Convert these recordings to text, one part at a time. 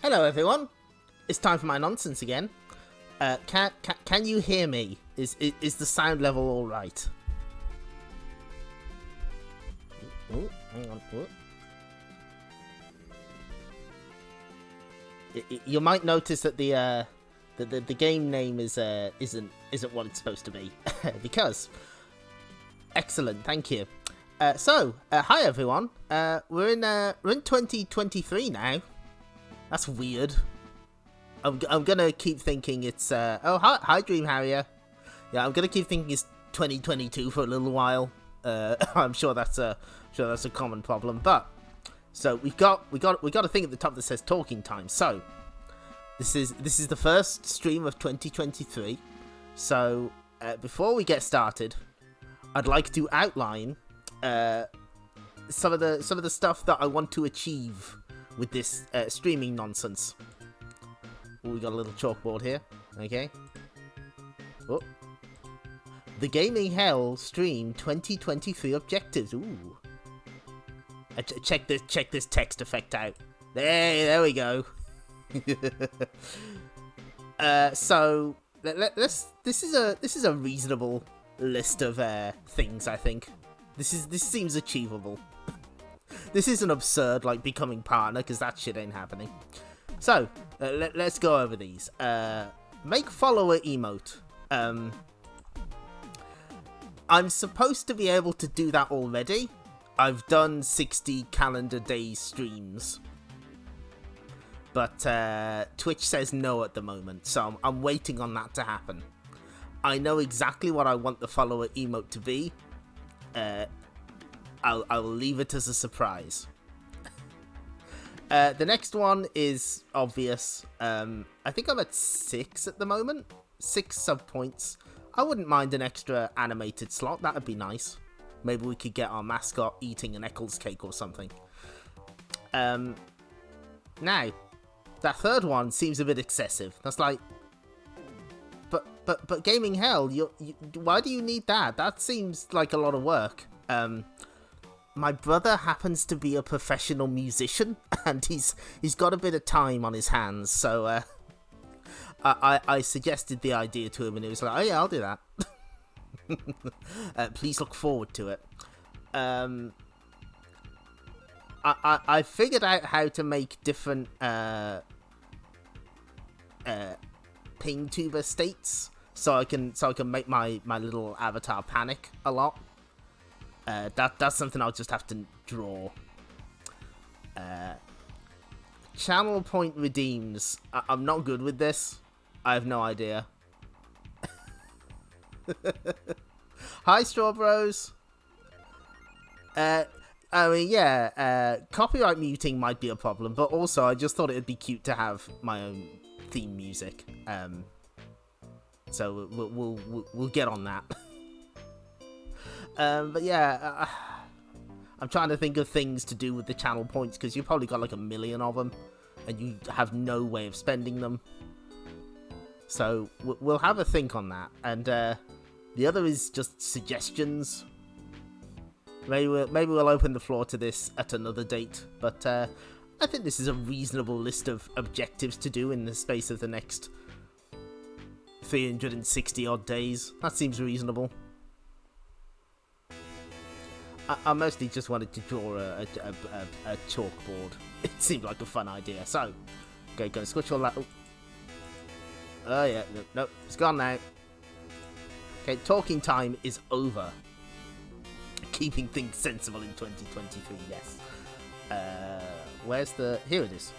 Hello everyone, it's time for my nonsense again. Can you hear me? Is the sound level all right? Oh, hang on. You might notice that the game name isn't what it's supposed to be because excellent, thank you. Hi everyone. We're in 2023 now. That's weird. I'm gonna keep thinking it's hi Dream Harrier. Yeah, I'm gonna keep thinking it's 2022 for a little while. I'm sure that's a common problem. But so we got a thing at the top that says talking time. So this is the first stream of 2023. So before we get started, I'd like to outline some of the stuff that I want to achieve with this streaming nonsense. Ooh, we got a little chalkboard here. Okay. Oh. The Gaming Hell Stream 2023 objectives. Ooh. Check this text effect out. There we go. So this is a reasonable list of things. I think this seems achievable. This isn't absurd like becoming partner, because that shit ain't happening. So let's go over these. Make follower emote. I'm supposed to be able to do that already. I've done 60 calendar days streams, but Twitch says no at the moment, so I'm waiting on that to happen. I know exactly what I want the follower emote to be. I'll leave it as a surprise. The next one is obvious. I think I'm at 6 at the moment. 6 sub points. I wouldn't mind an extra animated slot. That would be nice. Maybe we could get our mascot eating an Eccles cake or something. Now, that third one seems a bit excessive. That's like, but Gaming Hell, why do you need that? That seems like a lot of work. My brother happens to be a professional musician, and he's got a bit of time on his hands, so I suggested the idea to him, and he was like, "Oh yeah, I'll do that." Please look forward to it. I figured out how to make different ping tuber states, so I can make my little avatar panic a lot. That's something I'll just have to draw. Channel point redeems. I'm not good with this. I have no idea. Hi, Straw Bros. I mean, yeah, copyright muting might be a problem, but also I just thought it'd be cute to have my own theme music. So we'll get on that. But yeah, I'm trying to think of things to do with the channel points, because you've probably got like 1 million of them, and you have no way of spending them. So we'll have a think on that. And the other is just suggestions. Maybe we'll open the floor to this at another date. But I think this is a reasonable list of objectives to do in the space of the next 360 odd days. That seems reasonable. I mostly just wanted to draw a chalkboard. It seemed like a fun idea. So, okay, go switch all that. Oh yeah, no, it's gone now. Okay, talking time is over. Keeping things sensible in 2023, yes. Where's the... Here it is.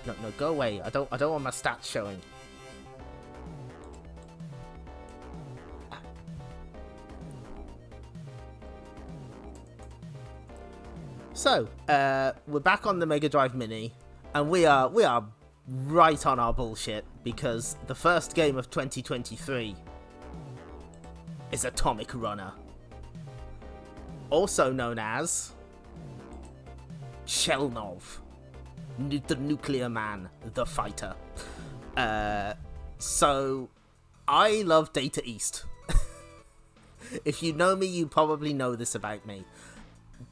No, go away. I don't want my stats showing. So, we're back on the Mega Drive Mini, and we are right on our bullshit, because the first game of 2023 is Atomic Runner, also known as Chelnov, the Nuclear Man, the Fighter. So, I love Data East. If you know me, you probably know this about me.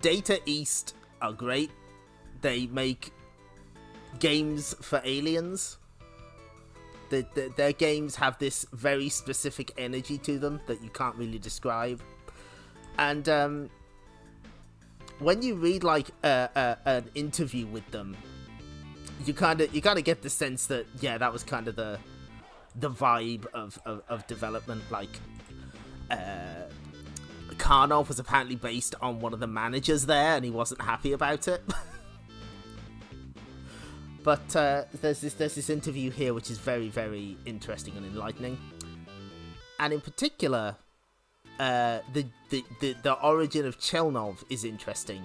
Data East are great. they make games for aliens. Their games have this very specific energy to them that you can't really describe. And when you read like an interview with them, you kind of get the sense that that was kind of the vibe of development. Like Karnov was apparently based on one of the managers there, and he wasn't happy about it. But there's this interview here which is very, very interesting and enlightening, and in particular, the origin of Chelnov is interesting.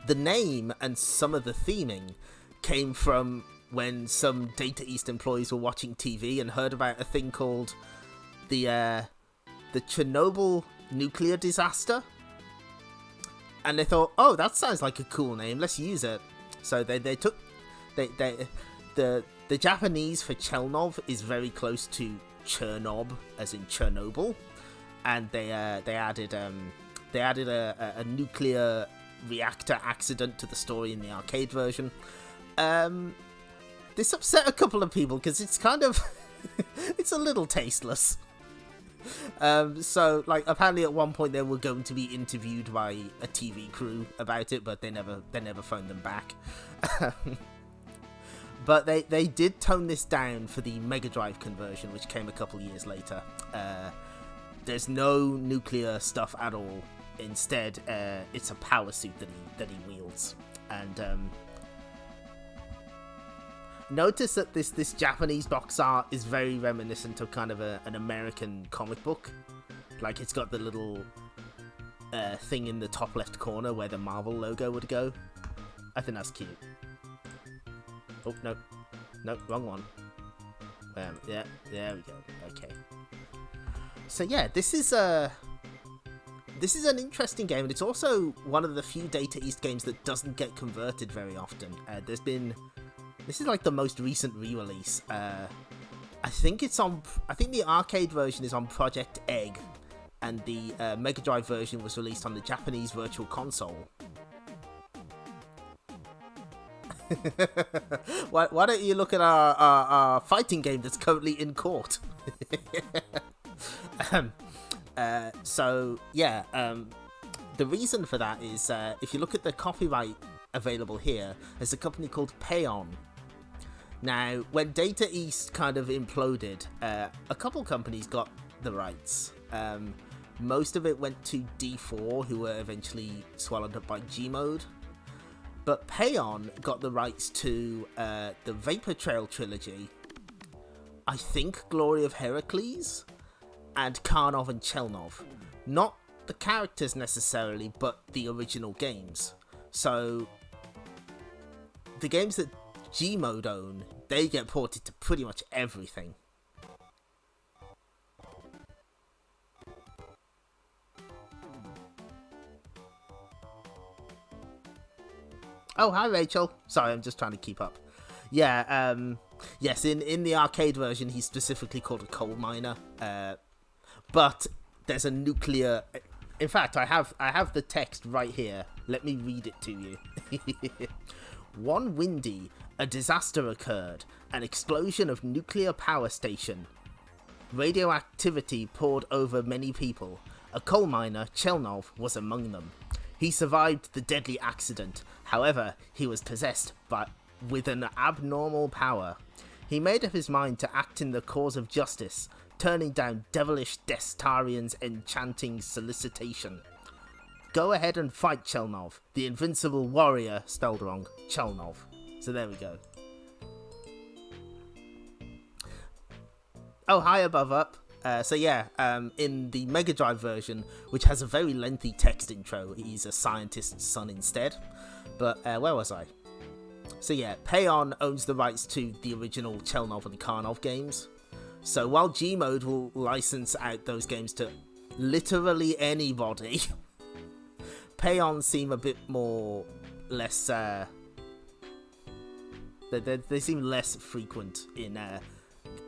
The name and some of the theming came from when some Data East employees were watching TV and heard about a thing called the Chernobyl nuclear disaster, and they thought, oh, that sounds like a cool name, let's use it. So the Japanese for Chelnov is very close to Chernob, as in Chernobyl, and they added a nuclear reactor accident to the story in the arcade version. This upset a couple of people because it's kind of it's a little tasteless. So like apparently at one point they were going to be interviewed by a TV crew about it, but they never phoned them back. But they did tone this down for the Mega Drive conversion, which came a couple years later. There's no nuclear stuff at all. Instead, it's a power suit that he wields. And notice that this Japanese box art is very reminiscent of kind of an American comic book. Like it's got the little thing in the top left corner where the Marvel logo would go. I think that's cute. Oh, no, wrong one. Yeah, there we go. Okay. So yeah, this is an interesting game, and it's also one of the few Data East games that doesn't get converted very often. This is like the most recent re-release. I think the arcade version is on Project Egg, and the Mega Drive version was released on the Japanese Virtual Console. Why don't you look at our fighting game that's currently in court? The reason for that is if you look at the copyright available here, there's a company called Payon. Now, when Data East kind of imploded, a couple companies got the rights. Most of it went to D4, who were eventually swallowed up by Gmode. But Payon got the rights to the Vapor Trail trilogy, I think Glory of Heracles, and Karnov and Chelnov. Not the characters necessarily, but the original games. So the games that Gmode own, they get ported to pretty much everything. Oh, hi Rachel. Sorry, I'm just trying to keep up. Yeah, yes, in the arcade version, he's specifically called a coal miner. But there's a nuclear... In fact, I have the text right here. Let me read it to you. One windy, a disaster occurred. An explosion of nuclear power station. Radioactivity poured over many people. A coal miner, Chelnov, was among them. He survived the deadly accident. However, he was possessed with an abnormal power. He made up his mind to act in the cause of justice, turning down devilish Destarian's enchanting solicitation. Go ahead and fight Chelnov, the invincible warrior, spelled wrong, Chelnov. So there we go. Oh, hi above up. In the Mega Drive version, which has a very lengthy text intro, he's a scientist's son instead. But where was I? So yeah, Payon owns the rights to the original Chelnov and Karnov games. So while Gmode will license out those games to literally anybody, Payon seem a bit more less... They seem less frequent in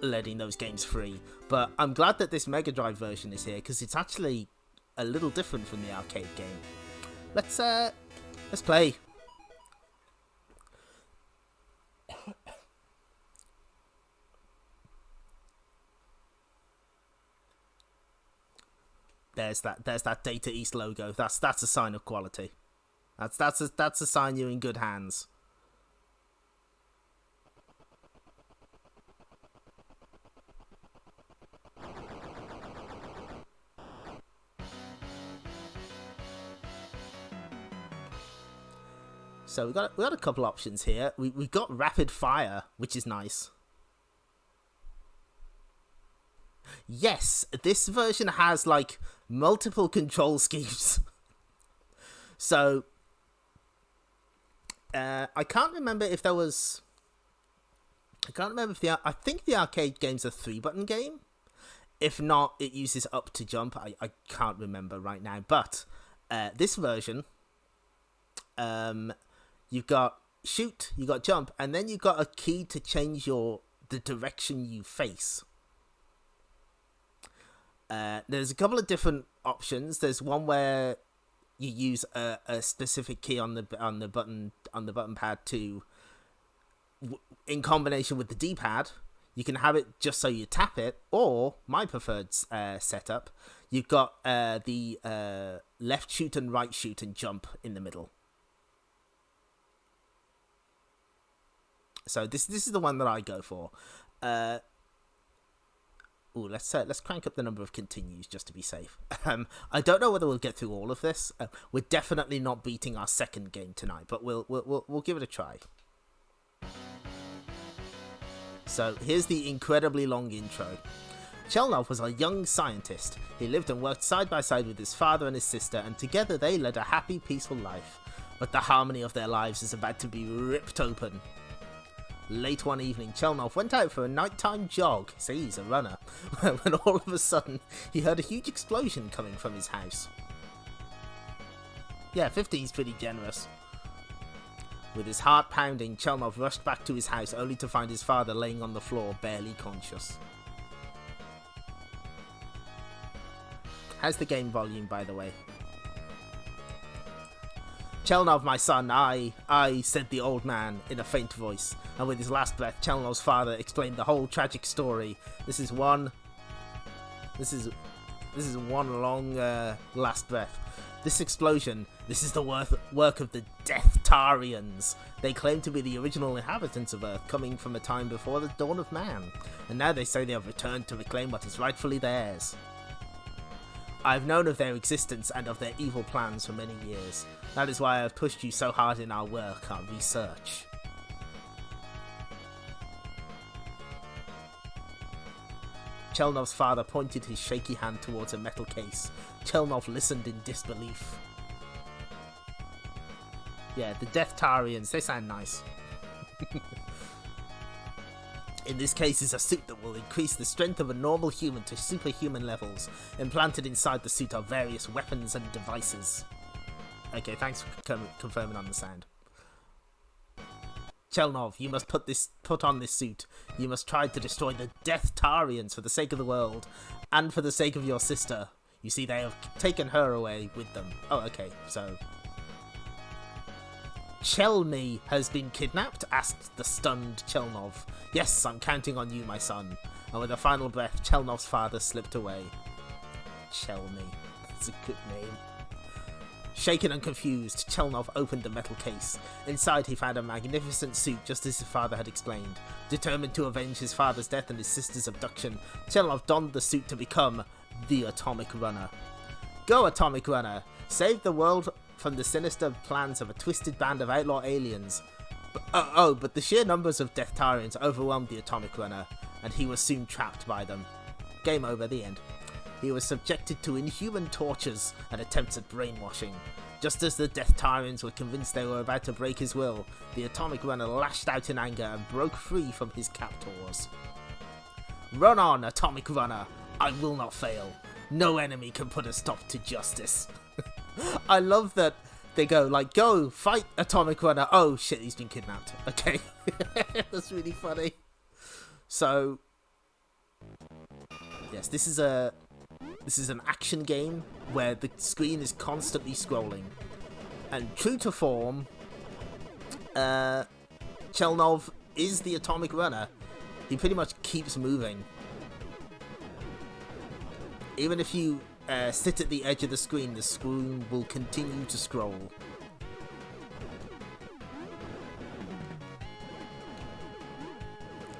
letting those games free. But I'm glad that this Mega Drive version is here, because it's actually a little different from the arcade game. Let's play. there's that Data East logo. That's a sign of quality. That's a sign you're in good hands. So we got a couple options here. We've got rapid fire, which is nice. Yes, this version has like multiple control schemes. So I can't remember if there was. I can't remember if I think the arcade game's a 3-button game. If not, it uses up to jump. I can't remember right now. But this version, you've got shoot, you got jump, and then you've got a key to change the direction you face. There's a couple of different options. There's one where you use a specific key on the button pad to, in combination with the D-pad, you can have it just so you tap it, or my preferred setup, you've got the left shoot and right shoot and jump in the middle. So this is the one that I go for. Let's crank up the number of continues just to be safe. I don't know whether we'll get through all of this. We're definitely not beating our second game tonight, but we'll give it a try. So here's the incredibly long intro. Chelnov was a young scientist. He lived and worked side by side with his father and his sister, and together they led a happy, peaceful life. But the harmony of their lives is about to be ripped open. Late one evening, Chelnov went out for a nighttime jog. See, he's a runner. When all of a sudden, he heard a huge explosion coming from his house. Yeah, 15's pretty generous. With his heart pounding, Chelnov rushed back to his house, only to find his father laying on the floor, barely conscious. How's the game volume, by the way? Chelnov, my son, I, said the old man in a faint voice, and with his last breath, Chelnov's father explained the whole tragic story. This is one long last breath. This explosion, this is the work of the Death-Tarians. They claim to be the original inhabitants of Earth, coming from a time before the dawn of man, and now they say they have returned to reclaim what is rightfully theirs. I've known of their existence and of their evil plans for many years. That is why I've pushed you so hard in our work, our research. Chelnov's father pointed his shaky hand towards a metal case. Chelnov listened in disbelief. Yeah, the Death-Tarians, they sound nice. In this case is a suit that will increase the strength of a normal human to superhuman levels. Implanted inside the suit are various weapons and devices. Okay, thanks for confirming on the sound. Chelnov, you must put on this suit. You must try to destroy the Death-Tarians for the sake of the world, and for the sake of your sister. You see, they have taken her away with them. Oh, okay, so... Chelny has been kidnapped? Asked the stunned Chelnov. Yes, I'm counting on you, my son. And with a final breath, Chelnov's father slipped away. Chelny. That's a good name. Shaken and confused, Chelnov opened the metal case. Inside he found a magnificent suit, just as his father had explained. Determined to avenge his father's death and his sister's abduction, Chelnov donned the suit to become the Atomic Runner. Go, Atomic Runner! Save the world from the sinister plans of a twisted band of outlaw aliens. But the sheer numbers of Death-Tarians overwhelmed the Atomic Runner, and he was soon trapped by them. Game over, the end. He was subjected to inhuman tortures and attempts at brainwashing. Just as the Death-Tarians were convinced they were about to break his will, the Atomic Runner lashed out in anger and broke free from his captors. Run on, Atomic Runner! I will not fail. No enemy can put a stop to justice. I love that they go, like, go, fight Atomic Runner. Oh, shit, he's been kidnapped. Okay. That's really funny. So, yes, this is an action game where the screen is constantly scrolling. And true to form, Chelnov is the Atomic Runner. He pretty much keeps moving. Even if you sit at the edge of the screen will continue to scroll.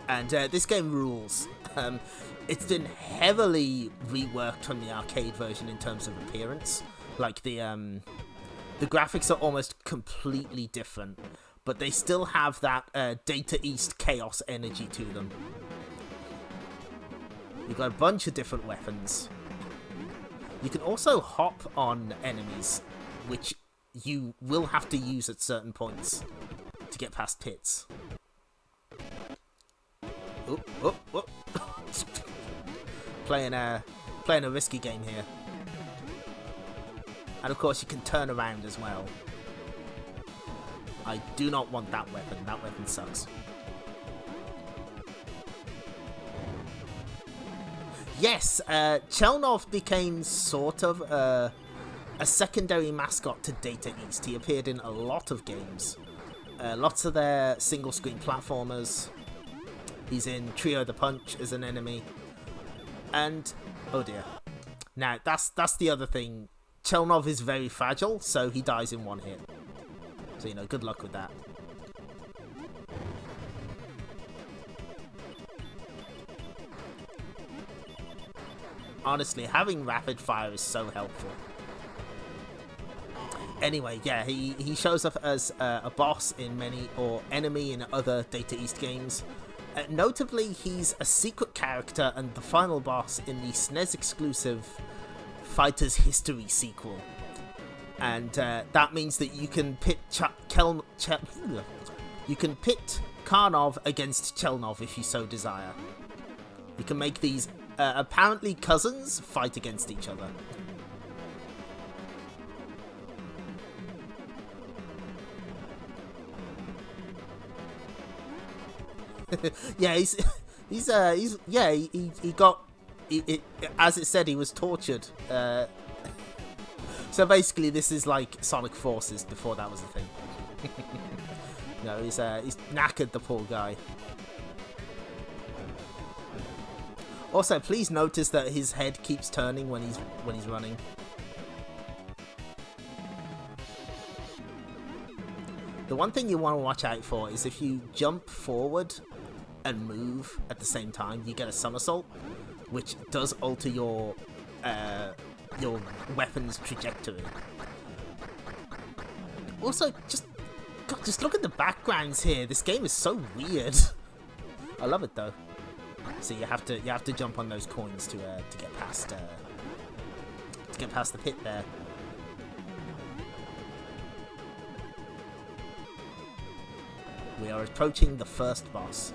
And this game rules. It's been heavily reworked on the arcade version in terms of appearance. Like the graphics are almost completely different, but they still have that Data East chaos energy to them. You've got a bunch of different weapons. You can also hop on enemies, which you will have to use at certain points to get past pits. Oop, oop, oop. Playing a risky game here. And of course you can turn around as well. I do not want that weapon. That weapon sucks. Yes, Chelnov became sort of a secondary mascot to Data East. He appeared in a lot of games. Lots of their single-screen platformers. He's in Trio the Punch as an enemy. And, oh dear. Now, that's the other thing. Chelnov is very fragile, so he dies in one hit. So, you know, good luck with that. Honestly, having rapid fire is so helpful. Anyway, yeah, he shows up as a boss in many, or enemy in other Data East games. Notably, he's a secret character and the final boss in the SNES exclusive Fighters History sequel. And that means that you can pit you can pit Karnov against Chelnov if you so desire. You can make these apparently cousins fight against each other. Yeah, he got, as it said, he was tortured. So basically, this is like Sonic Forces before that was a thing. No, he's knackered, the poor guy. Also, please notice that his head keeps turning when he's running. The one thing you want to watch out for is if you jump forward and move at the same time, you get a somersault, which does alter your weapon's trajectory. Also, just look at the backgrounds here. This game is so weird. I love it though. So you have to jump on those coins to get past the pit there. We are approaching the first boss.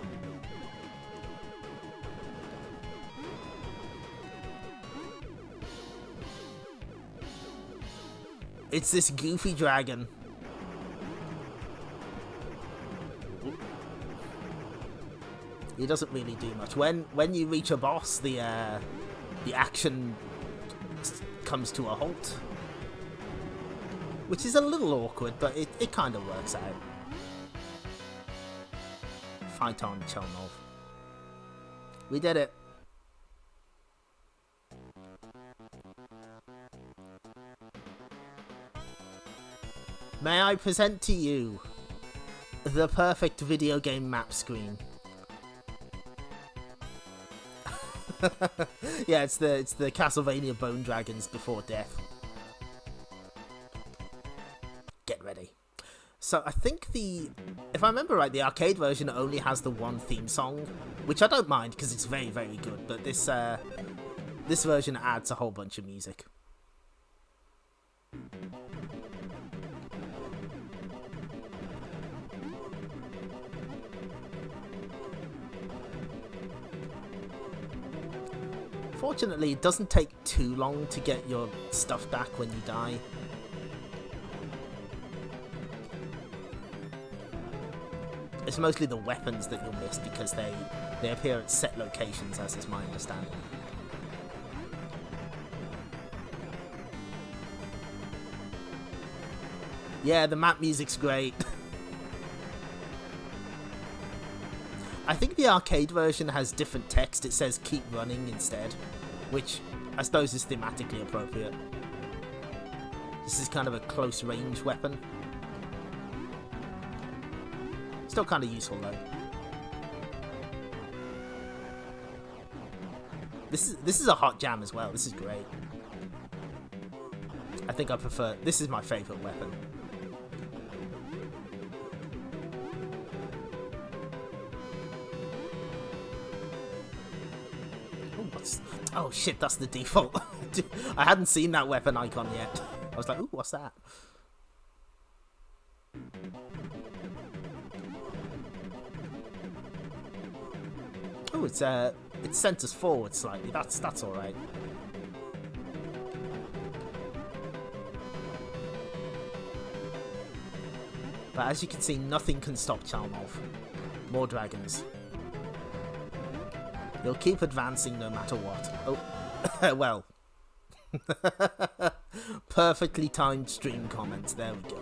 It's this goofy dragon. He doesn't really do much. When you reach a boss, the action comes to a halt, which is a little awkward, but it kind of works out. Fight on, Chelnov. We did it. May I present to you the perfect video game map screen? Yeah, it's the Castlevania Bone Dragons before death. Get ready. So I think if I remember right, the arcade version only has the one theme song, which I don't mind because it's very, very good. But this version adds a whole bunch of music. Fortunately, it doesn't take too long to get your stuff back when you die. It's mostly the weapons that you'll miss because they appear at set locations, as is my understanding. Yeah, the map music's great. I think the arcade version has different text. It says keep running instead, which I suppose is thematically appropriate. This is kind of a close range weapon. Still kind of useful though. This is a hot jam as well. This is great. I think I prefer. This is my favourite weapon. Oh shit, that's the default. I hadn't seen that weapon icon yet. I was like, ooh, what's that? Oh, it sent us forward slightly. That's all right. But as you can see, nothing can stop Chalmov. More dragons. He'll keep advancing no matter what. Oh, well. Perfectly timed stream comments. There we go.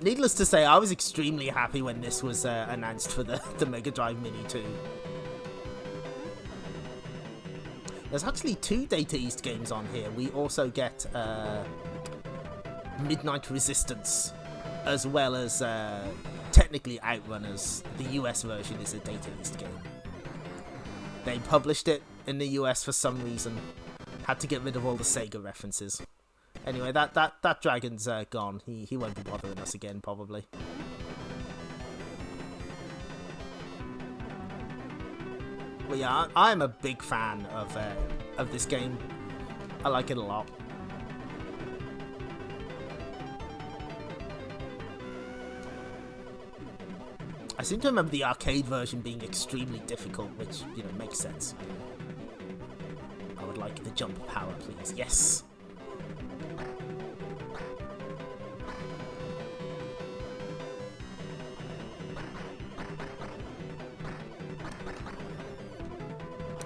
Needless to say, I was extremely happy when this was announced for the Mega Drive Mini 2. There's actually 2 Data East games on here. We also get Midnight Resistance, as well as technically Outrunners. The US version is a Data East game. They published it in the US for some reason. Had to get rid of all the Sega references. Anyway, that dragon's gone. He won't be bothering us again, probably. But yeah, I'm a big fan of this game. I like it a lot. I seem to remember the arcade version being extremely difficult, which, you know, makes sense. I would like the jump power, please. Yes!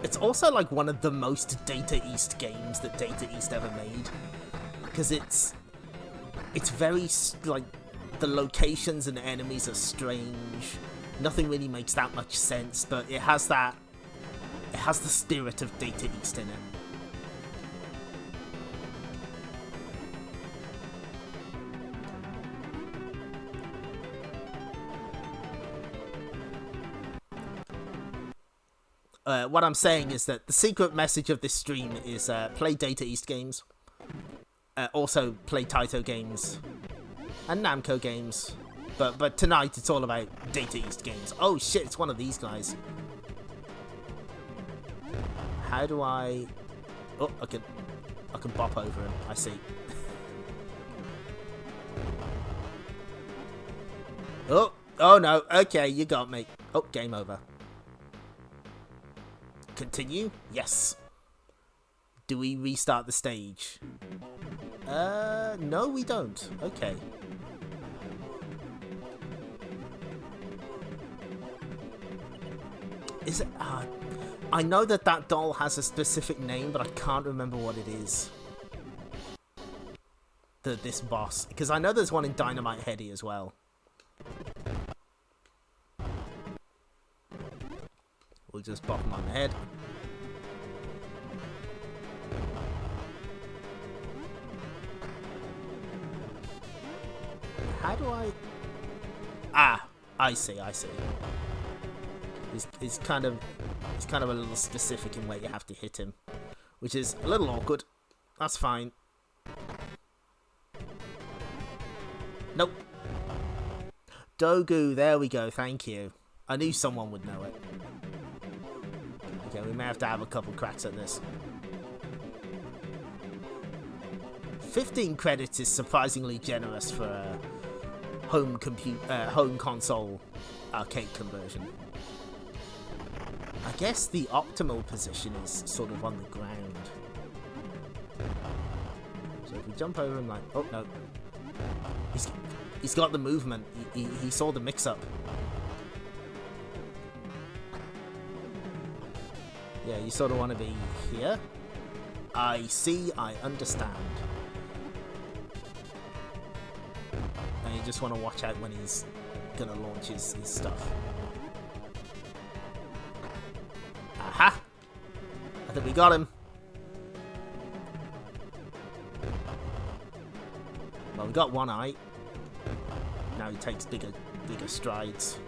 It's also like one of the most Data East games that Data East ever made, because it's very like the locations and enemies are strange. Nothing really makes that much sense, but it has the spirit of Data East in it. What I'm saying is that the secret message of this stream is play Data East games. Also play Taito games and Namco games. But tonight it's all about Data East games. Oh shit, it's one of these guys. How do I... Oh, I can bop over him. I see. Oh no. Okay, you got me. Oh, game over. Continue? Yes. Do we restart the stage? No, we don't. Okay. Is it? I know that doll has a specific name, but I can't remember what it is. This boss, because I know there's one in Dynamite Heady as well. We'll just bop him on the head. How do I... Ah, I see. He's kind of a little specific in where you have to hit him, which is a little awkward. That's fine. Nope. Dogu, there we go, thank you. I knew someone would know it. Okay, we may have to have a couple cracks at this. 15 credits is surprisingly generous for a home console arcade conversion. I guess the optimal position is sort of on the ground. So if we jump over him like... Oh, no. He's got the movement. He saw the mix-up. Yeah, you sort of want to be here. I see, I understand. And you just want to watch out when he's going to launch his stuff. I think we got him. Well, we got one eye. Now he takes bigger strides.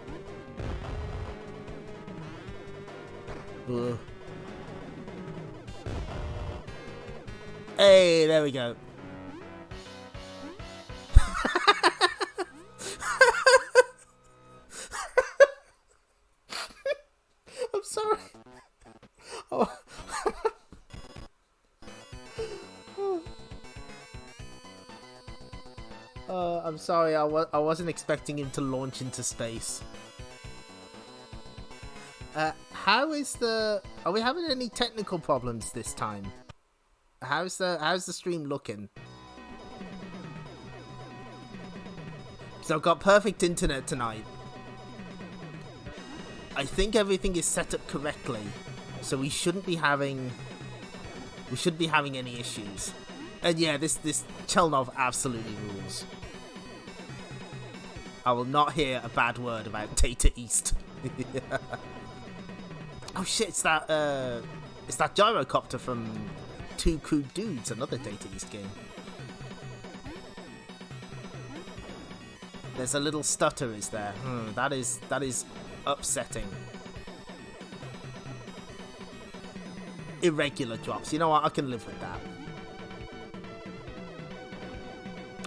Ugh. Hey, there we go. I'm sorry. Oh. I'm sorry. I wasn't expecting him to launch into space. How is the? Are we having any technical problems this time? How's the stream looking? So I've got perfect internet tonight. I think everything is set up correctly, so we shouldn't be having any issues. And yeah, this Chelnov absolutely rules. I will not hear a bad word about Data East. Oh shit! It's that gyrocopter from Two Crude Dudes, another Data East game. There's a little stutter, is there? That is upsetting. Irregular drops. You know what? I can live with that.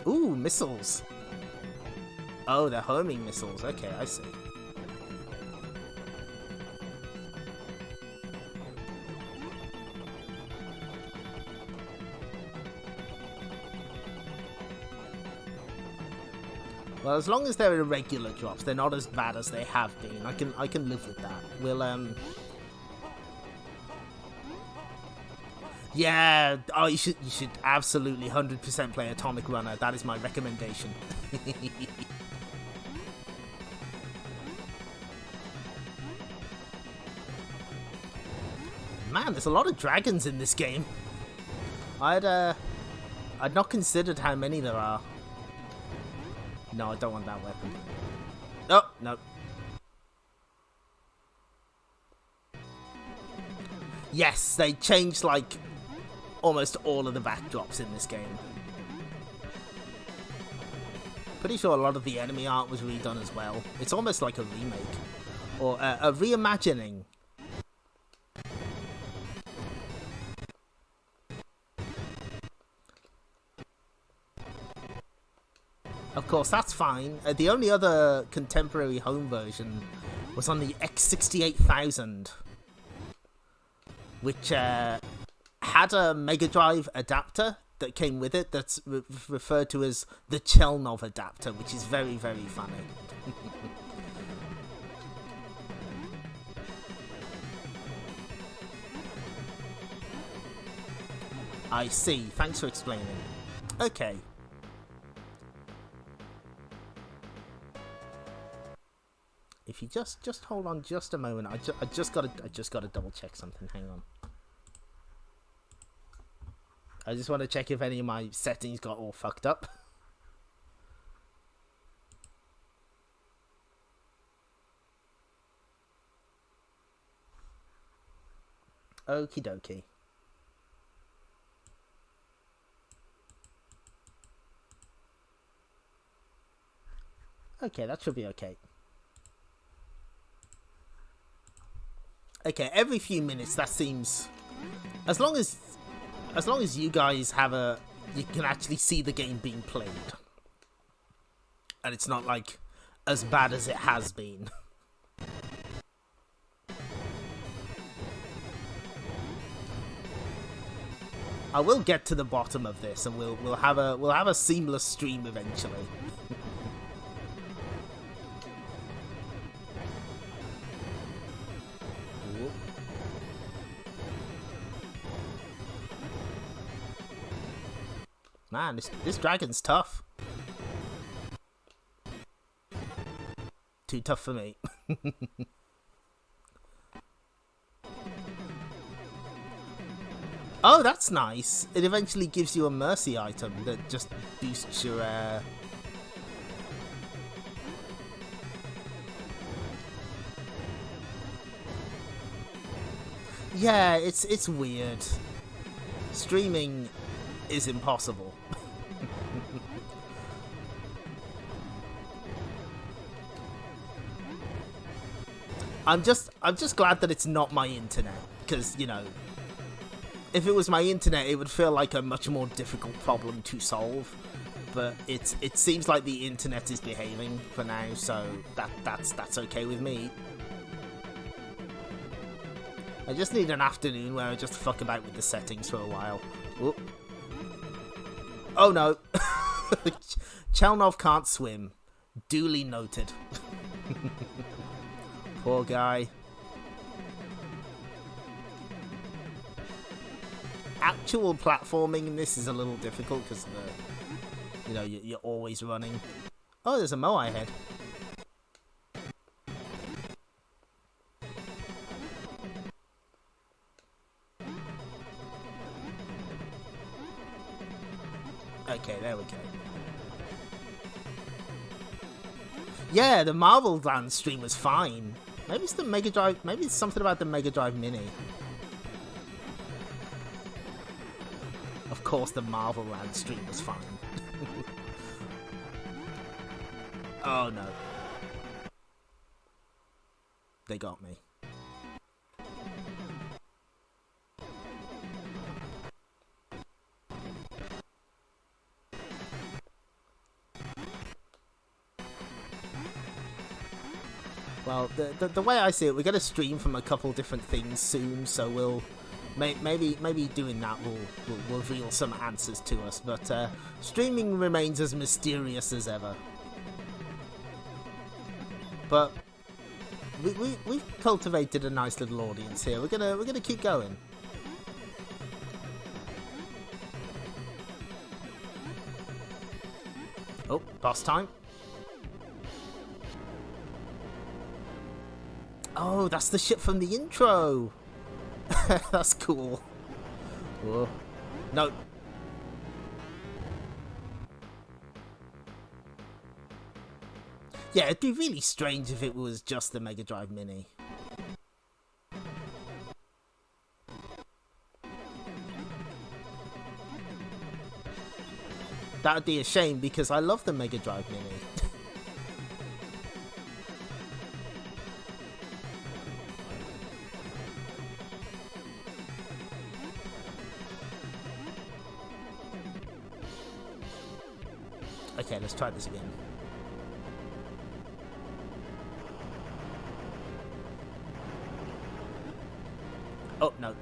Ooh, missiles. Oh, they're homing missiles. Okay, I see. Well, as long as they're irregular drops, they're not as bad as they have been. I can live with that. We'll yeah. Oh, you should absolutely 100% play Atomic Runner. That is my recommendation. Man, there's a lot of dragons in this game. I'd not considered how many there are. No, I don't want that weapon. Oh, no. Yes, they changed, like, almost all of the backdrops in this game. Pretty sure a lot of the enemy art was redone as well. It's almost like a remake. Or a reimagining. Of course, that's fine. The only other contemporary home version was on the X68000, which had a Mega Drive adapter that came with it that's referred to as the Chelnov adapter, which is very, very funny. I see. Thanks for explaining. Okay. If you just hold on just a moment, I just gotta double check something. Hang on. I just want to check if any of my settings got all fucked up. Okie dokie. Okay, that should be okay. Okay, every few minutes that seems, as long as you guys have you can actually see the game being played, and it's not like as bad as it has been. I will get to the bottom of this, and we'll have a seamless stream eventually. Man, this dragon's tough. Too tough for me. Oh, that's nice. It eventually gives you a mercy item that just boosts your Yeah, it's weird. Streaming is impossible. I'm just glad that it's not my internet, because, you know, if it was my internet, it would feel like a much more difficult problem to solve. But it seems like the internet is behaving for now, so that's okay with me. I just need an afternoon where I just fuck about with the settings for a while. Oop. Oh no. Chelnov can't swim. Duly noted. Poor guy. Actual platforming in this is a little difficult because you know, you're always running. Oh, there's a Moai head. Okay, there we go. Yeah, the Marvel Land stream was fine. Maybe it's the Mega Drive. Maybe it's something about the Mega Drive Mini. Of course, the Marvel Land stream was fine. Oh no. They got me. Well, the way I see it, we're going to stream from a couple different things soon, so we'll maybe doing that will reveal some answers to us. But streaming remains as mysterious as ever. But we've cultivated a nice little audience here. We're gonna keep going. Oh, boss time. Oh, that's the ship from the intro. That's cool. Whoa. No. Yeah, it'd be really strange if it was just the Mega Drive Mini. That would be a shame because I love the Mega Drive Mini. Okay, let's try this again. Oh, no.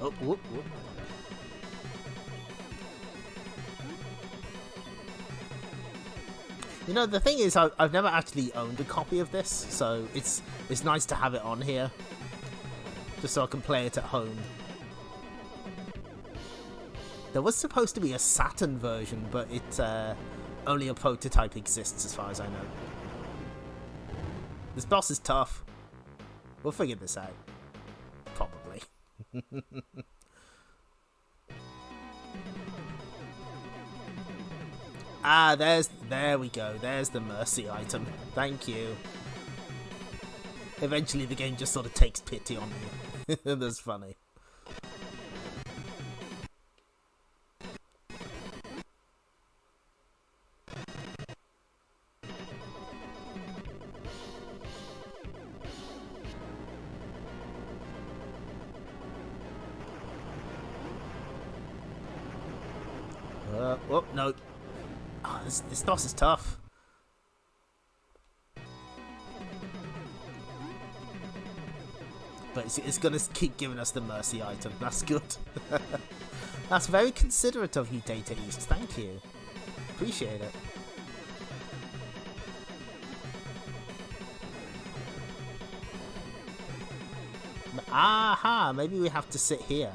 Oh, whoop, whoop. You know, the thing is, I've never actually owned a copy of this, so it's nice to have it on here, just so I can play it at home. There was supposed to be a Saturn version, but only a prototype exists as far as I know. This boss is tough. We'll figure this out. Probably. Ah, there we go. There's the mercy item. Thank you. Eventually the game just sort of takes pity on you. That's funny. Oh, no. Oh, this boss is tough. But it's going to keep giving us the mercy item. That's good. That's very considerate of you, Data East. Thank you. Appreciate it. Aha! Maybe we have to sit here.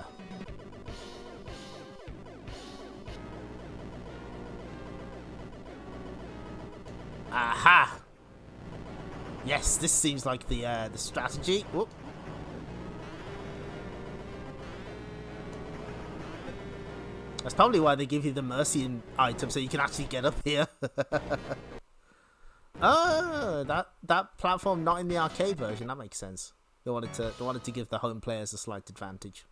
Aha! this seems like the strategy. Whoop. That's probably why they give you the mercy item, so you can actually get up here. Oh, that platform not in the arcade version. That makes sense. They wanted to give the home players a slight advantage.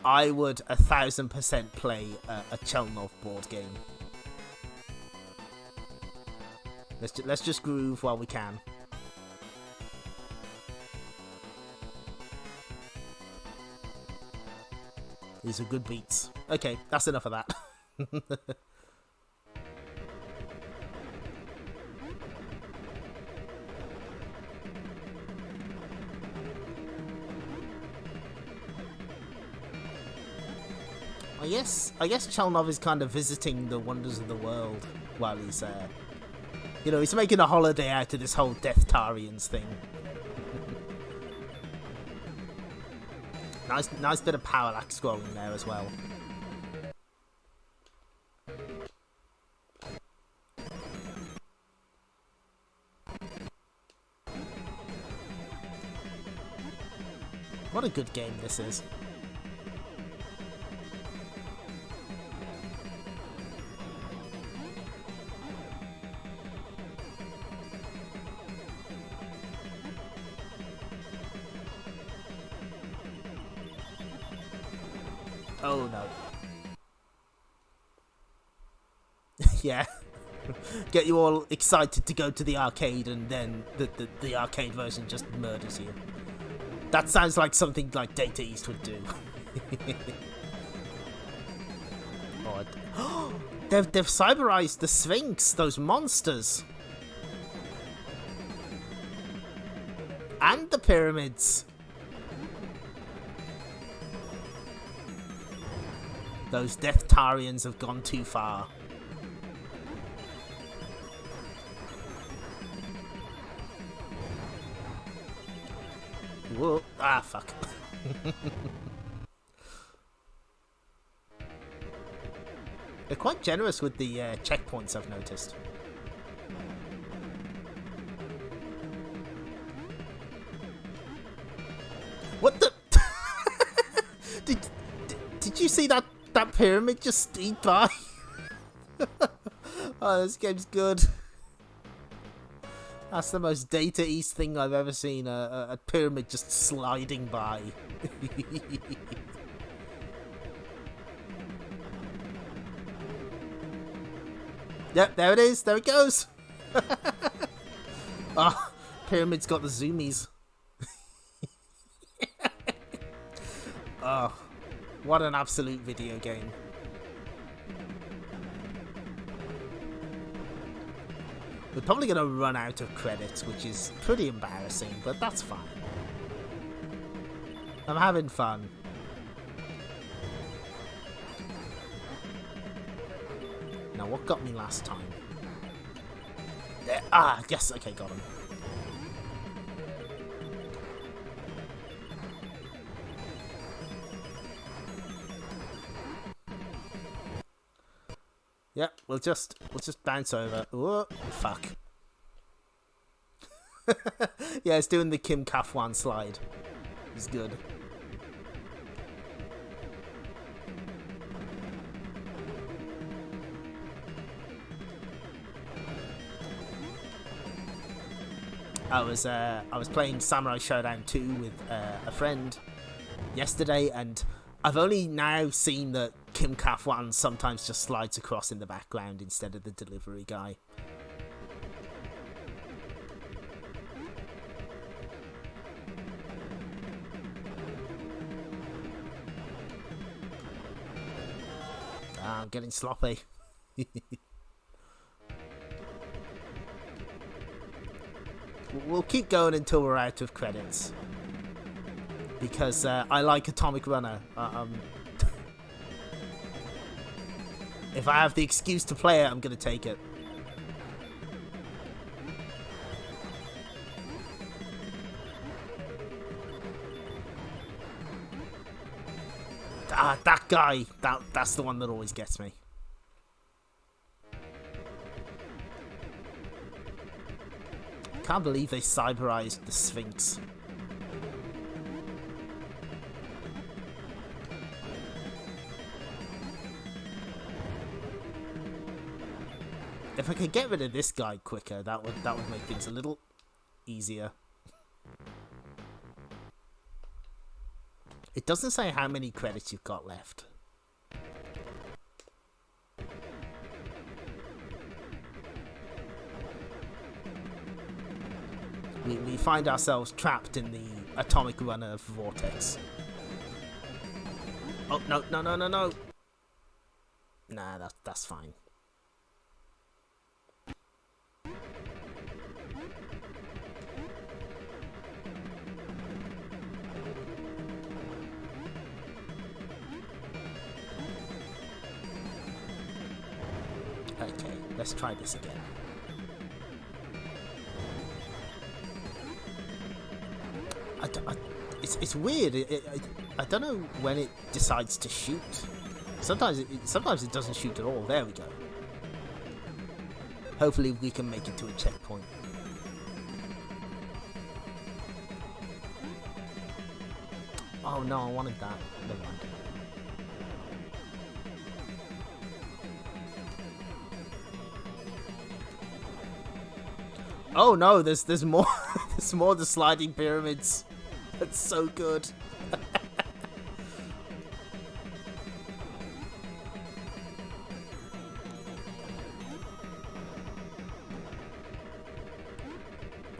I would 1000% play a Chelnov board game. Let's just groove while we can. These are good beats. Okay, that's enough of that. I guess Chelnov is kind of visiting the wonders of the world while he's you know, he's making a holiday out of this whole Death-Tarians thing. Nice bit of parallax scrolling there as well. What a good game this is. Oh no. Yeah. Get you all excited to go to the arcade and then the arcade version just murders you. That sounds like something like Data East would do. Oh, they've cyberized the Sphinx, those monsters. And the pyramids. Those Death-Tarians have gone too far. Whoa. Ah, fuck. They're quite generous with the checkpoints, I've noticed. What the? Did you see that pyramid just speed by? Oh, this game's good. That's the most Data East thing I've ever seen, a pyramid just sliding by. Yep, there it is, there it goes. Oh, pyramid's got the zoomies. Oh, what an absolute video game. We're probably going to run out of credits, which is pretty embarrassing, but that's fine. I'm having fun. Now, what got me last time? There, yes, okay, got him. Yep, we'll just bounce over. Whoa, fuck. Yeah, it's doing the Kim Kafwan slide. It's good. I was playing Samurai Showdown 2 with a friend yesterday, and I've only now seen that Kim Kafwan sometimes just slides across in the background instead of the delivery guy. I'm getting sloppy. We'll keep going until we're out of credits. Because I like Atomic Runner. If I have the excuse to play it, I'm going to take it. That guy, that's the one that always gets me. can't believe they cyberized the Sphinx. If I could get rid of this guy quicker, that would make things a little easier. It doesn't say how many credits you've got left. We find ourselves trapped in the atomic runner vortex. Oh, no. Nah, that's fine. Okay, let's try this again. It's weird. I don't know when it decides to shoot. Sometimes it doesn't shoot at all. There we go. Hopefully we can make it to a checkpoint. Oh no, I wanted that. Never mind. Oh no, there's more. There's more of the sliding pyramids. That's so good.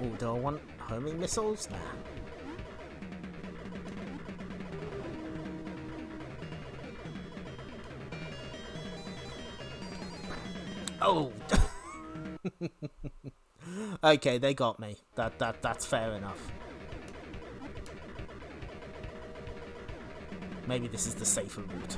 Oh, do I want homing missiles? Nah. Oh. Okay, they got me. That's fair enough. Maybe this is the safer route.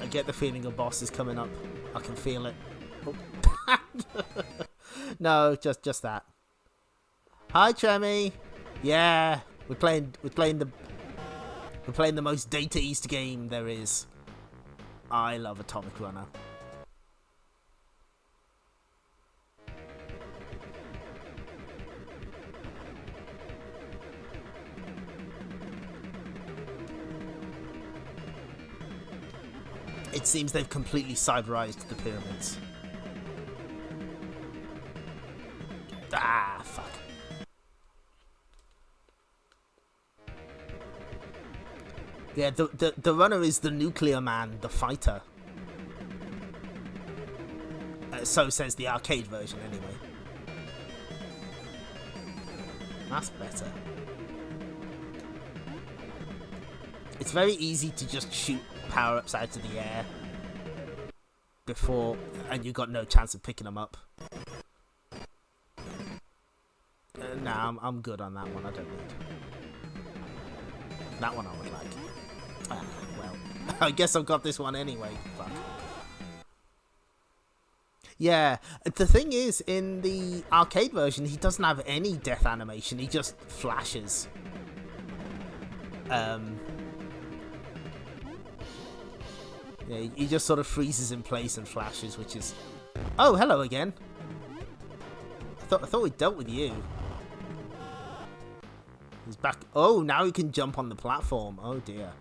I get the feeling a boss is coming up. I can feel it. Oh. No, just that. Hi, Tremmy. Yeah, we're playing the most Data East game there is. I love Atomic Runner. It seems they've completely cyberized the pyramids. Ah, fuck. Yeah, the runner is the nuclear man, the fighter. So says the arcade version, anyway. That's better. It's very easy to just shoot power-ups out of the air before, and you got no chance of picking them up. Nah, I'm good on that one. I don't need. That one I would like. Ah, well, I guess I've got this one anyway. Fuck. Yeah, the thing is, in the arcade version, he doesn't have any death animation. He just flashes. Yeah, he just sort of freezes in place and flashes, which is... Oh, hello again. I thought we dealt with you. He's back. Oh, now he can jump on the platform. Oh, dear.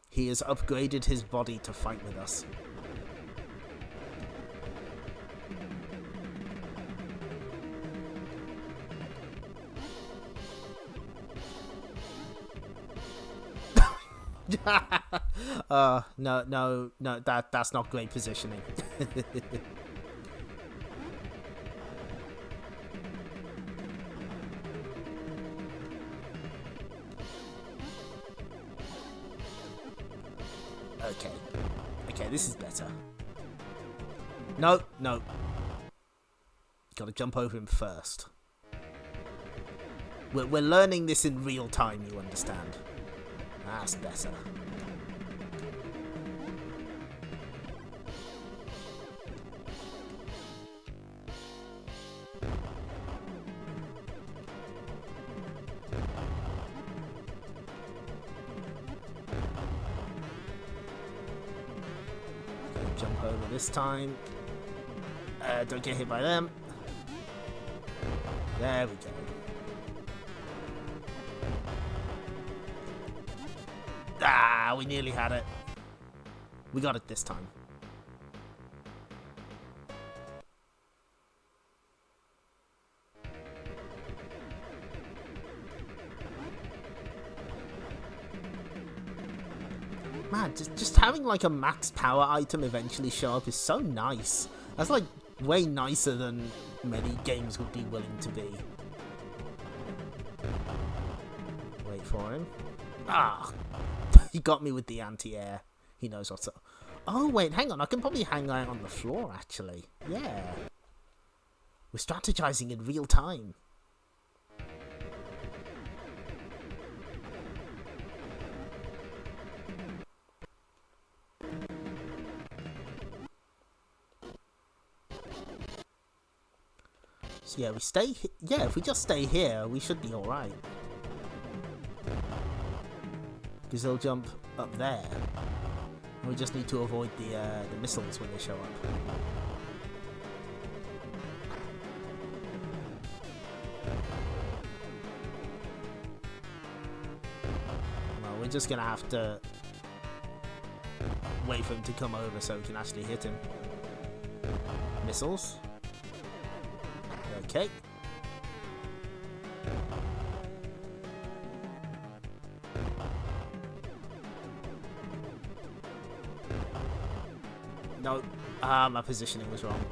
He has upgraded his body to fight with us. No, that's not great positioning. Okay, this is better. No. Gotta jump over him first. We're learning this in real time, you understand. That's better. Jump over this time. Don't get hit by them. There we go. Ah, we nearly had it. We got it this time. Man, just having like a max power item eventually show up is so nice. That's like way nicer than many games would be willing to be. Wait for him. Ah! He got me with the anti-air. He knows what's up. Oh, wait, hang on. I can probably hang out on the floor, actually. Yeah. We're strategizing in real time. So yeah, we stay. Yeah, if we just stay here, we should be all right. Because they'll jump up there. And we just need to avoid the missiles when they show up. Well, we're just gonna have to wait for him to come over so we can actually hit him. Missiles. Okay. No, my positioning was wrong.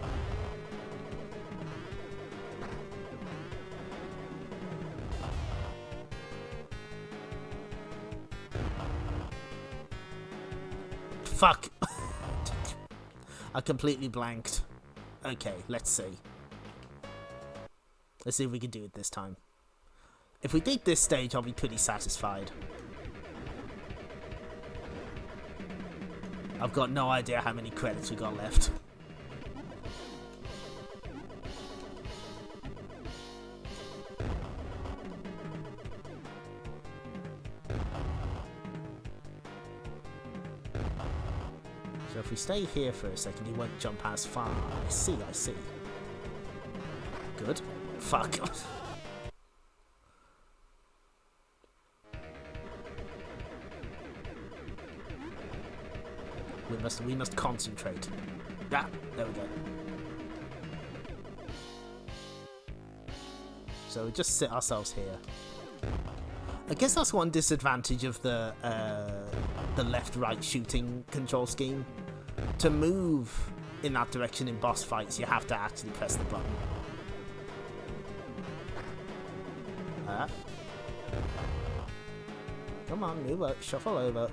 Fuck! I completely blanked. Okay, let's see. Let's see if we can do it this time. If we beat this stage, I'll be pretty satisfied. I've got no idea how many credits we got left. So if we stay here for a second, he won't jump as far. I see, I see. Good. Fuck. We must concentrate. Yeah, there we go. So we just sit ourselves here. I guess that's one disadvantage of the left-right shooting control scheme. To move in that direction in boss fights, you have to actually press the button. Come on, move up, shuffle over.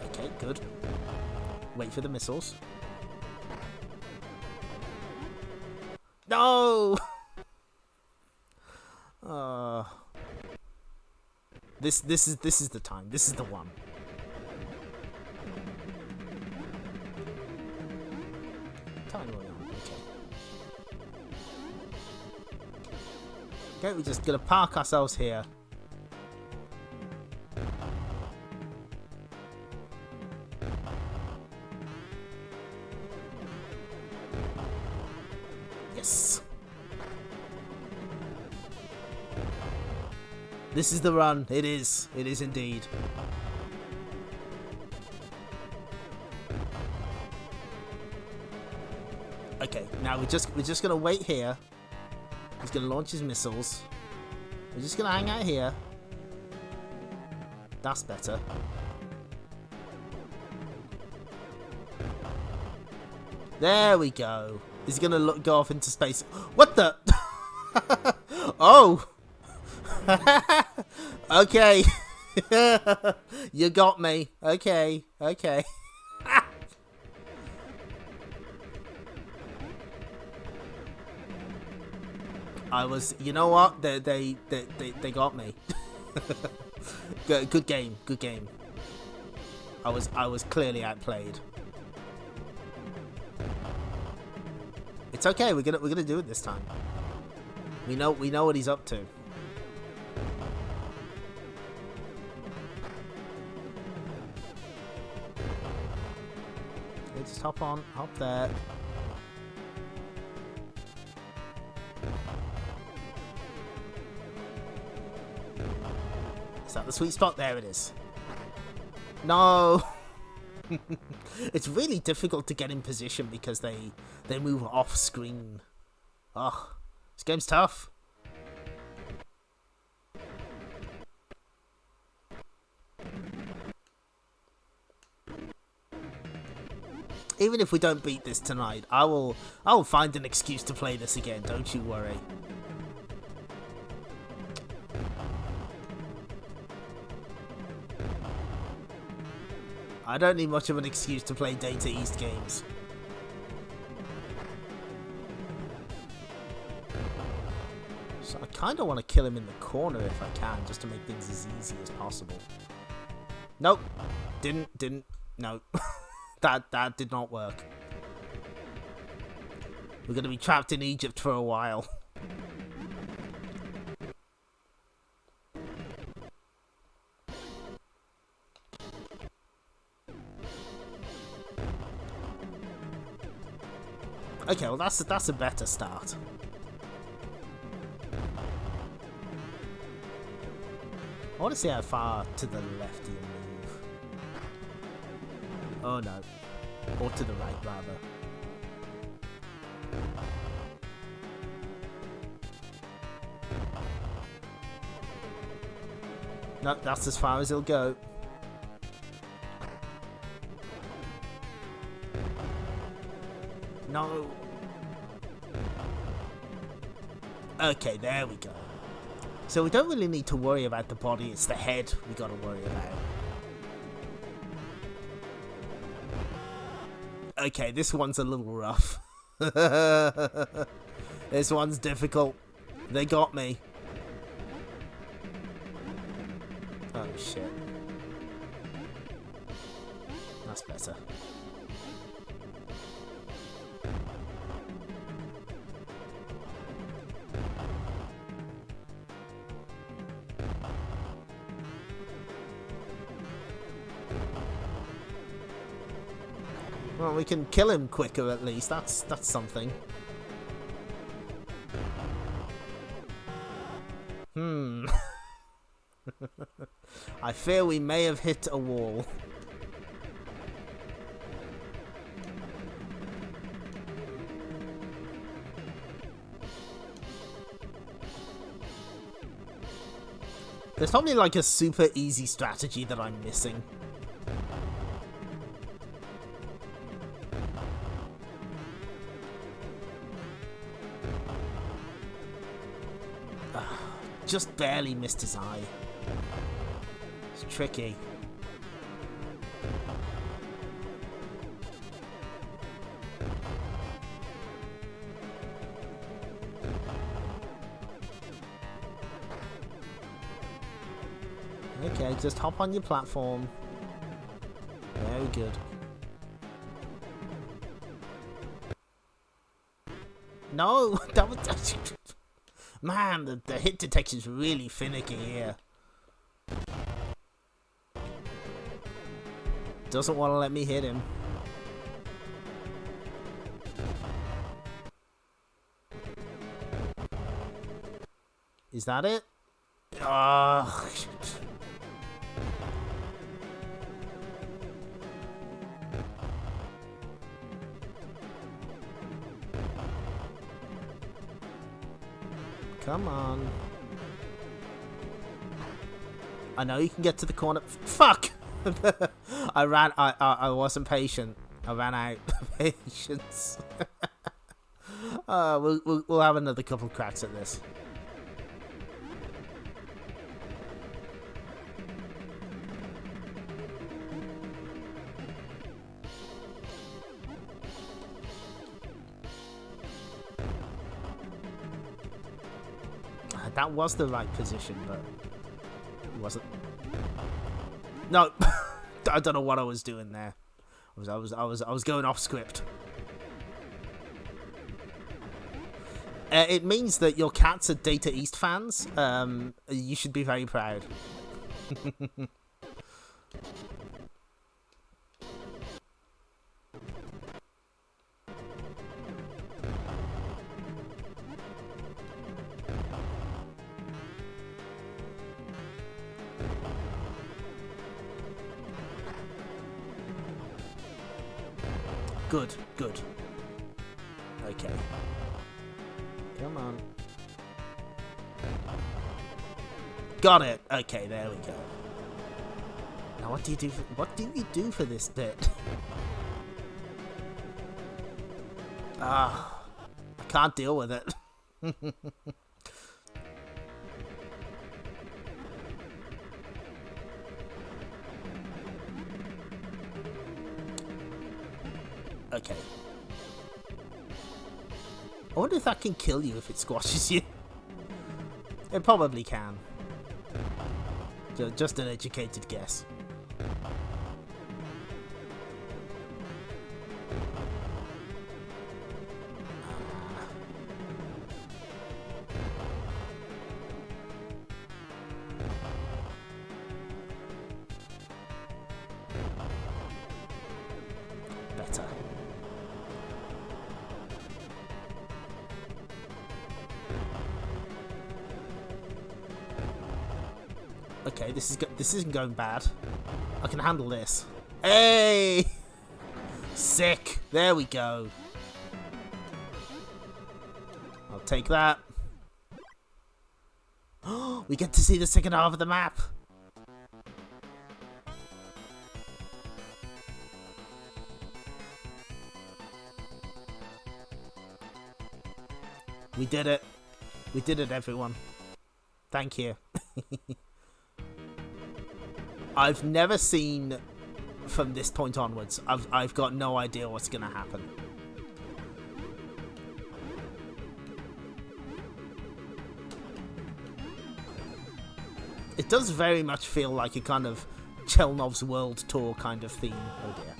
Okay, good. Wait for the missiles. No! This is the time. This is the one. Time going on. Okay, we're just gonna park ourselves here. Yes. This is the run. It is. It is indeed. Okay, now we're just gonna wait here. He's gonna launch his missiles. We're just gonna hang out here. That's better. There we go. He's gonna go off into space. What the? Oh. Okay. You got me. Okay. Okay. You know what? They got me. Good game. Good game. I was clearly outplayed. It's okay. We're gonna do it this time. We know what he's up to. just hop on, hop there. Is that the sweet spot? There it is. No! It's really difficult to get in position because they move off screen. Oh, this game's tough. Even if we don't beat this tonight, I will find an excuse to play this again, don't you worry. I don't need much of an excuse to play Data East games. So I kind of want to kill him in the corner if I can, just to make things as easy as possible. Nope. Didn't. No. That did not work. We're going to be trapped in Egypt for a while. Okay, well that's a better start. I want to see how far to the left you move. Oh no. Or to the right, rather. No, that's as far as he'll go. No. Okay, there we go. So we don't really need to worry about the body, it's the head we gotta worry about. Okay, this one's a little rough. This one's difficult. They got me. Oh shit. That's better. Well, we can kill him quicker at least. That's something. I fear we may have hit a wall. There's probably like a super easy strategy that I'm missing. Just barely missed his eye. It's tricky. Okay, just hop on your platform. Very good. No, that was... Man, the hit detection's really finicky here. Doesn't want to let me hit him. Is that it? Oh, shit. Come on. I know you can get to the corner. Fuck! I wasn't patient. I ran out of patience. We'll have another couple cracks at this. That was the right position, but it wasn't. No, I don't know what I was doing there. I was going off script. It means that your cats are Data East fans. You should be very proud. Good, good. Okay. Come on. Got it. Okay, there we go. Now what do you do for this bit? Ah, I can't deal with it. Okay. I wonder if that can kill you if it squashes you. It probably can. Just an educated guess. Better. Okay, this isn't going bad. I can handle this. Hey! Sick! There we go. I'll take that. We get to see the second half of the map. We did it. We did it, everyone. Thank you. I've never seen from this point onwards. I've got no idea what's gonna happen. It does very much feel like a kind of Chelnov's World Tour kind of theme. Oh dear.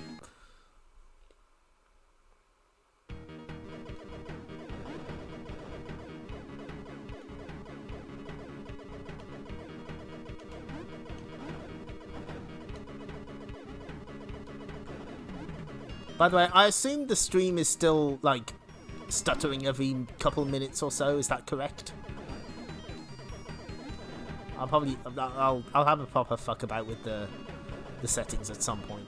By the way, I assume the stream is still, like, stuttering every couple minutes or so. Is that correct? I'll have a proper fuck about with the settings at some point.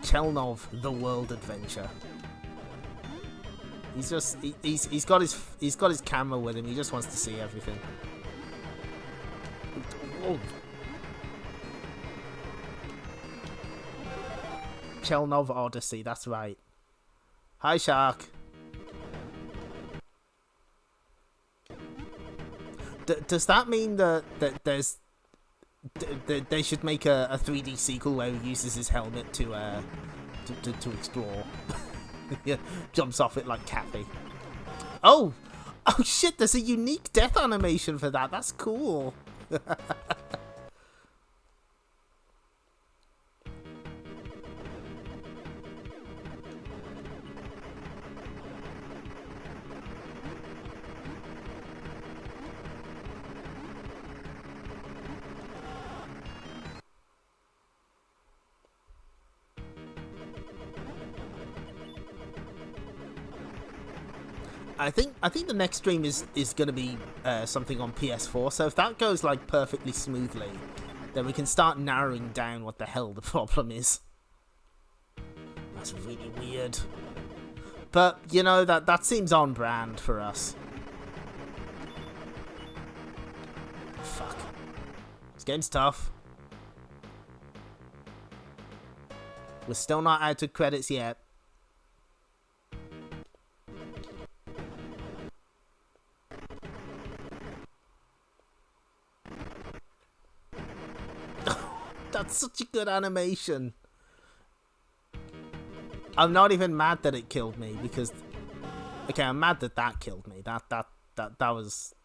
Chelnov, the World Adventure. He's just he's got his camera with him. He just wants to see everything. Oh. Chelnov Odyssey, that's right. Hi, Shark. Does that mean that there's they should make a 3D sequel where he uses his helmet to explore? Yeah, jumps off it like Cappy. Oh shit! There's a unique death animation for that. That's cool. I think the next stream is going to be something on PS4. So if that goes like perfectly smoothly, then we can start narrowing down what the hell the problem is. That's really weird. But you know that seems on brand for us. Fuck. This game's tough. We're still not out of credits yet. That's such a good animation. I'm not even mad that it killed me because, okay, I'm mad that that killed me. That was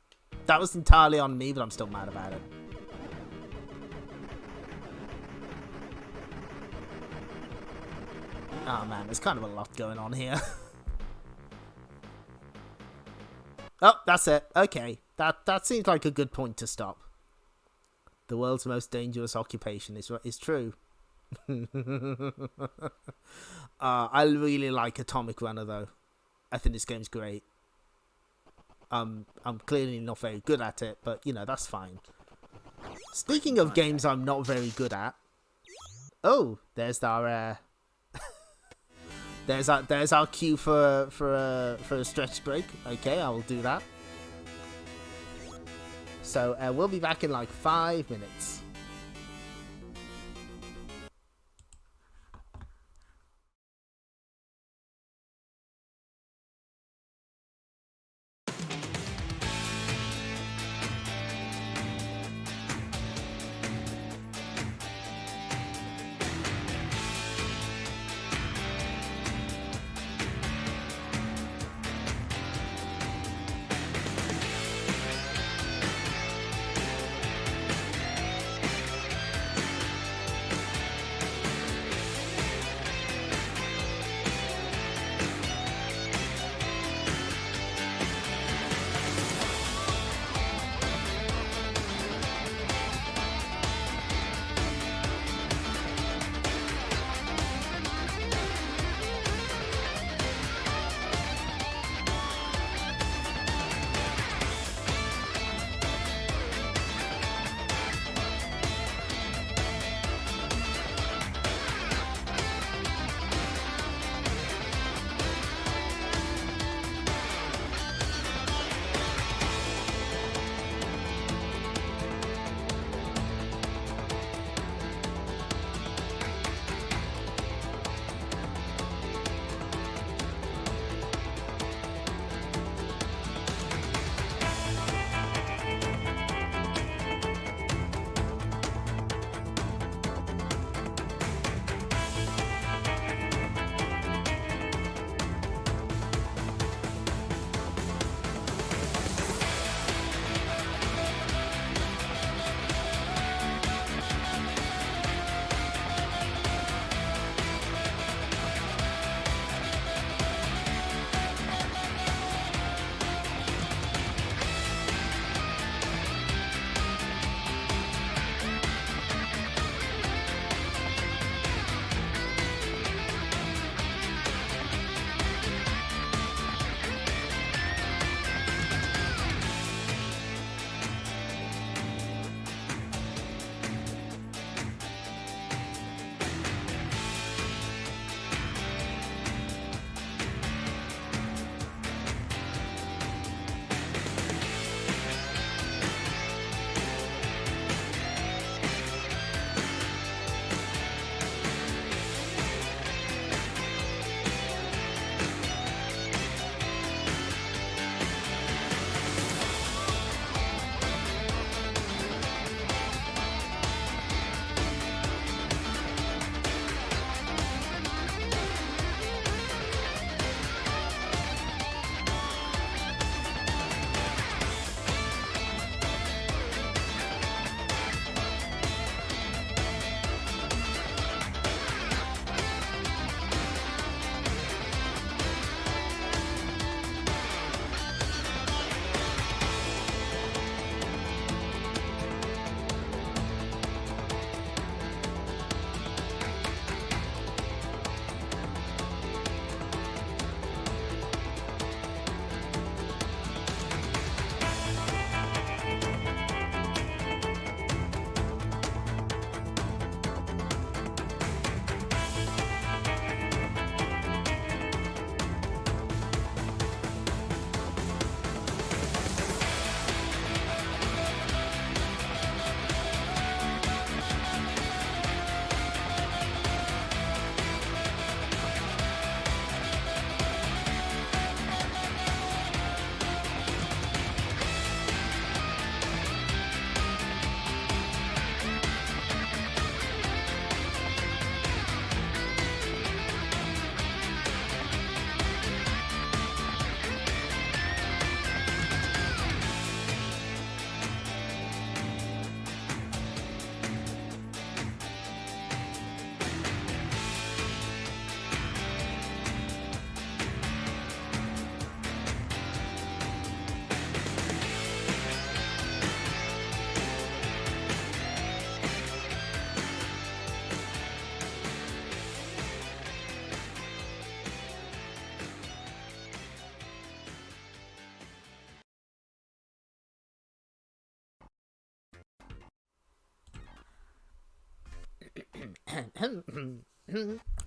entirely on me, but I'm still mad about it. Oh man, there's kind of a lot going on here. Oh, that's it. Okay, that seems like a good point to stop. The world's most dangerous occupation is true. I really like Atomic Runner though. I think this game's great. I'm clearly not very good at it, but you know that's fine. Speaking of games I'm not very good at. Oh, there's our there's our cue for a stretch break. Okay, I will do that. So we'll be back in like 5 minutes.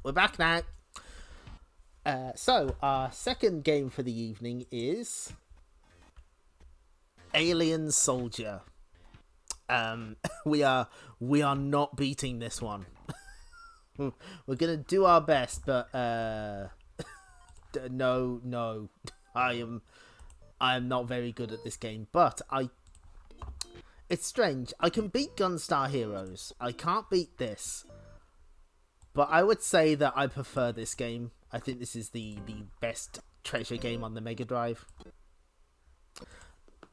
We're back now. So our second game for the evening is Alien Soldier. We are not beating this one. We're gonna do our best, but no, I am not very good at this game. But it's strange. I can beat Gunstar Heroes. I can't beat this. But I would say that I prefer this game. I think this is the best treasure game on the Mega Drive.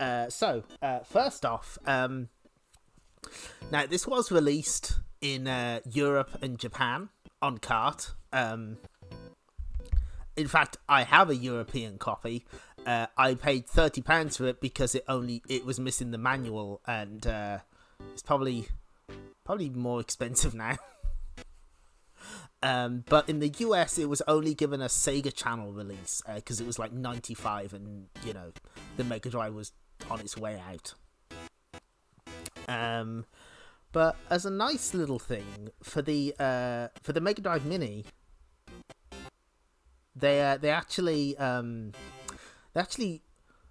So first off, now this was released in Europe and Japan on cart. In fact, I have a European copy. I paid £30 for it because it was missing the manual, and it's probably more expensive now. But in the US, it was only given a Sega Channel release because it was like 95, and the Mega Drive was on its way out. But as a nice little thing for the Mega Drive Mini, they actually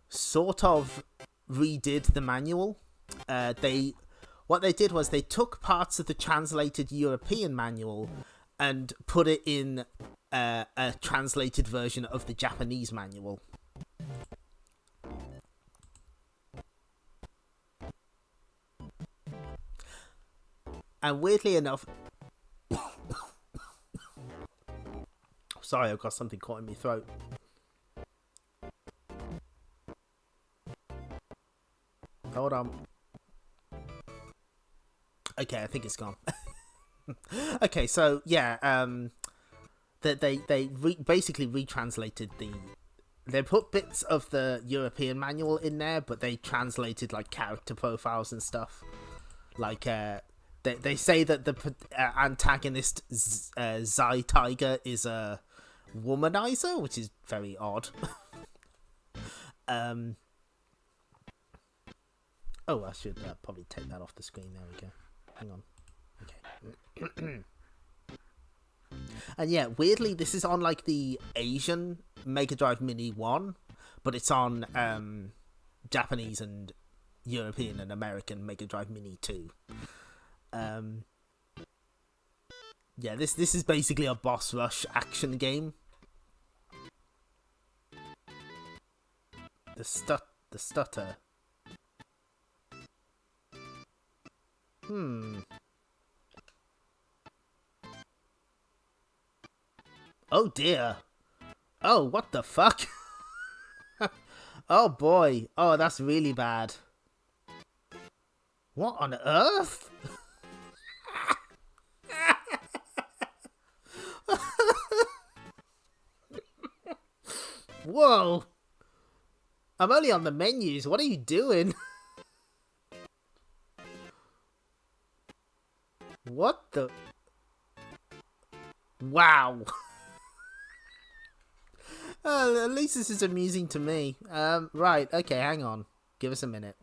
sort of redid the manual. What they did was they took parts of the translated European manual and put it in a translated version of the Japanese manual. And weirdly enough... Sorry, I've got something caught in my throat. Hold on. Okay, I think it's gone. Okay, so yeah, they basically retranslated they put bits of the European manual in there, but they translated like character profiles and stuff. Like they say that the antagonist Zai Tiger is a womanizer, which is very odd. Oh, I should probably take that off the screen. There we go. Hang on. Okay. And yeah, weirdly, this is on like the Asian Mega Drive Mini 1, but it's on Japanese and European and American Mega Drive Mini 2. Yeah, this is basically a boss rush action game. The stutter. Oh dear. Oh, what the fuck? Oh boy. Oh, that's really bad. What on earth? Whoa. I'm only on the menus. What are you doing? What the... Wow. At least this is amusing to me. Right, okay, hang on. Give us a minute.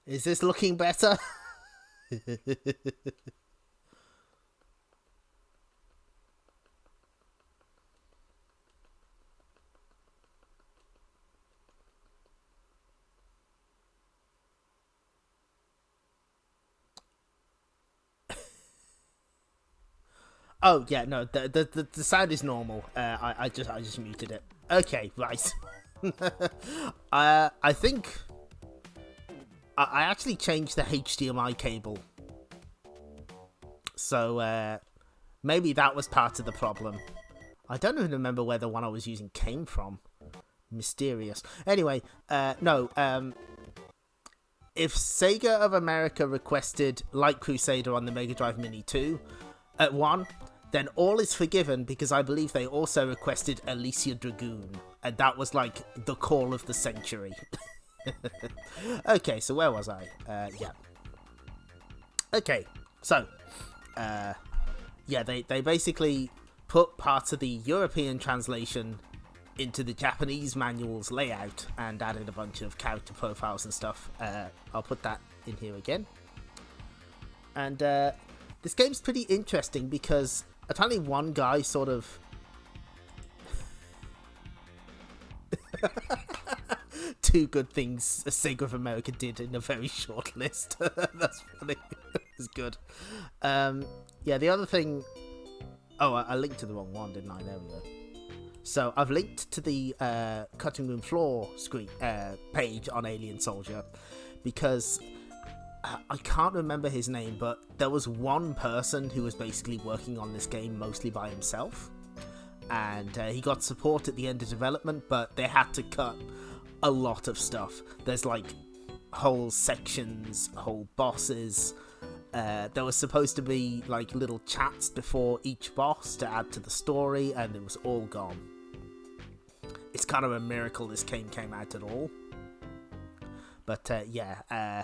Is this looking better? Oh yeah, no, the sound is normal. I just muted it. Okay, right. I think I actually changed the HDMI cable, so maybe that was part of the problem. I don't even remember where the one I was using came from. Mysterious. Anyway, no. If Sega of America requested Light Crusader on the Mega Drive Mini 2 at 1, then all is forgiven because I believe they also requested Alicia Dragoon, and that was like the call of the century. Okay, so where was I? Yeah. Okay, so yeah, they basically put parts of the European translation into the Japanese manual's layout and added a bunch of character profiles and stuff. I'll put that in here again. And this game's pretty interesting because apparently one guy sort of two good things Sega of America did in a very short list. That's funny. It's good. Yeah, the other thing... Oh, I linked to the wrong one, didn't I? There we go. So I've linked to the cutting room floor screen page on Alien Soldier because I can't remember his name, but there was one person who was basically working on this game mostly by himself, and he got support at the end of development, but they had to cut a lot of stuff. There's like whole sections, whole bosses. There was supposed to be like little chats before each boss to add to the story, and it was all gone. It's kind of a miracle this game came out at all. But yeah,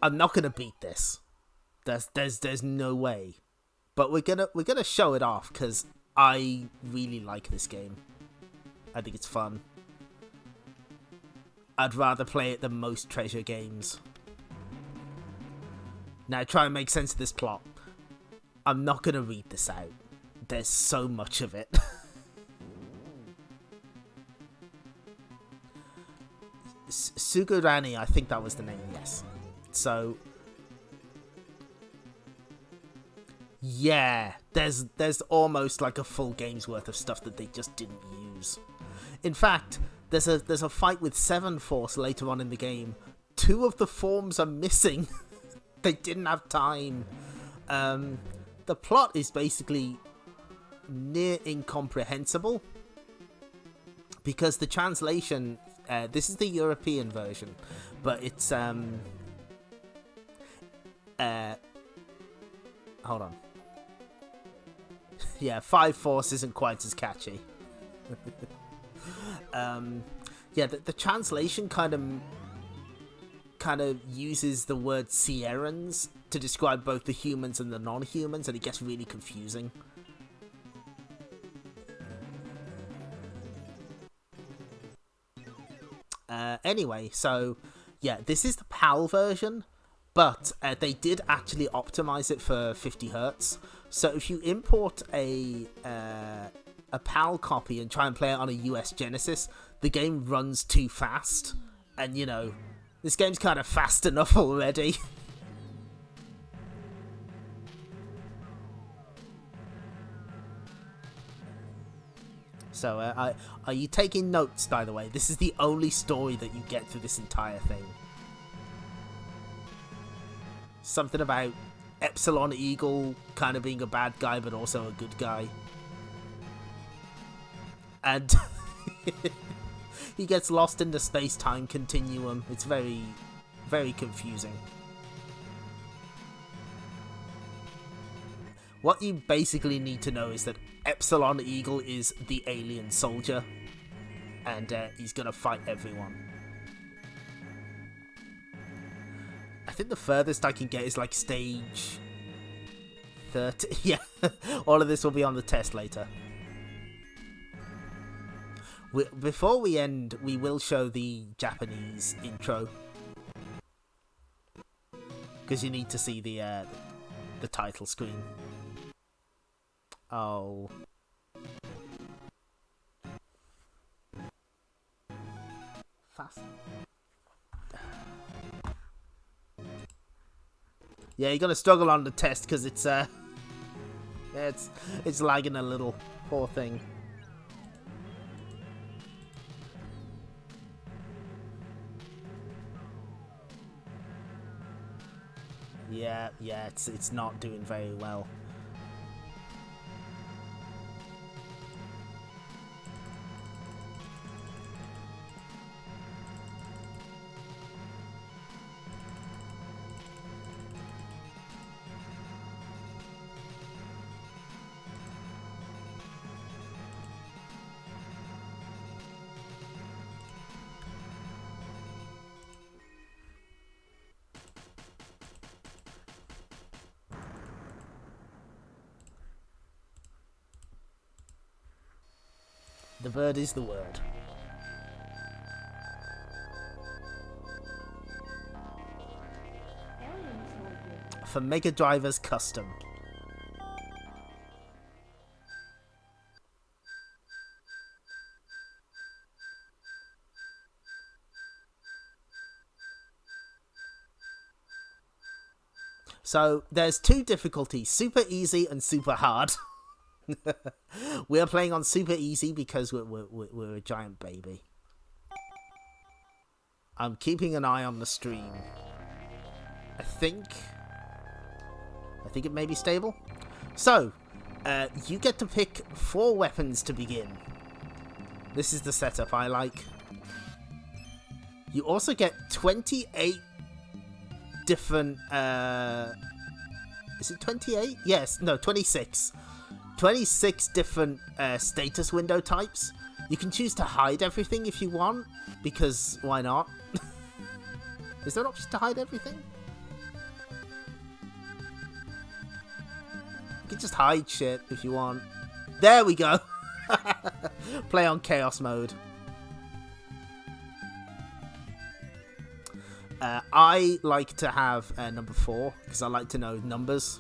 I'm not gonna beat this. There's no way. But we're gonna show it off because I really like this game. I think it's fun. I'd rather play it than most treasure games. Now try and make sense of this plot. I'm not gonna read this out. There's so much of it. Sugurani, I think that was the name, yes. So yeah, there's almost like a full game's worth of stuff that they just didn't use. In fact, there's a fight with Seven Force later on in the game. 2 of the forms are missing. They didn't have time. The plot is basically near incomprehensible because the translation, this is the European version, but it's hold on. Yeah, 5 Force isn't quite as catchy. Yeah, the translation kind of uses the word Sierrans to describe both the humans and the non-humans, and it gets really confusing. Anyway, so yeah, this is the PAL version, but they did actually optimize it for 50 Hz. So if you import a PAL copy and try and play it on a US Genesis, the game runs too fast, and you know, this game's kind of fast enough already. So, are you taking notes, by the way? This is the only story that you get through this entire thing. Something about Epsilon Eagle kind of being a bad guy, but also a good guy. And he gets lost in the space-time continuum. It's very, very confusing. What you basically need to know is that Epsilon Eagle is the alien soldier, and he's gonna fight everyone. I think the furthest I can get is like stage 30. Yeah, all of this will be on the test later. Before we end, we will show the Japanese intro. because you need to see the title screen. Oh. Fast. Yeah, you're gonna struggle on the test because it's it's lagging a little. Poor thing. Yeah, it's not doing very well. The bird is the word. For Mega Driver's Custom. So there's two difficulties, super easy and super hard. We're playing on super easy because we're a giant baby. I'm keeping an eye on the stream. I think it may be stable. So, you get to pick 4 weapons to begin. This is the setup I like. You also get 28 different... is it 28? Yes, no, 26. 26 different status window types. You can choose to hide everything if you want, because why not? Is there an option to hide everything? You can just hide shit if you want. There we go. Play on chaos mode. I like to have number 4 because I like to know numbers.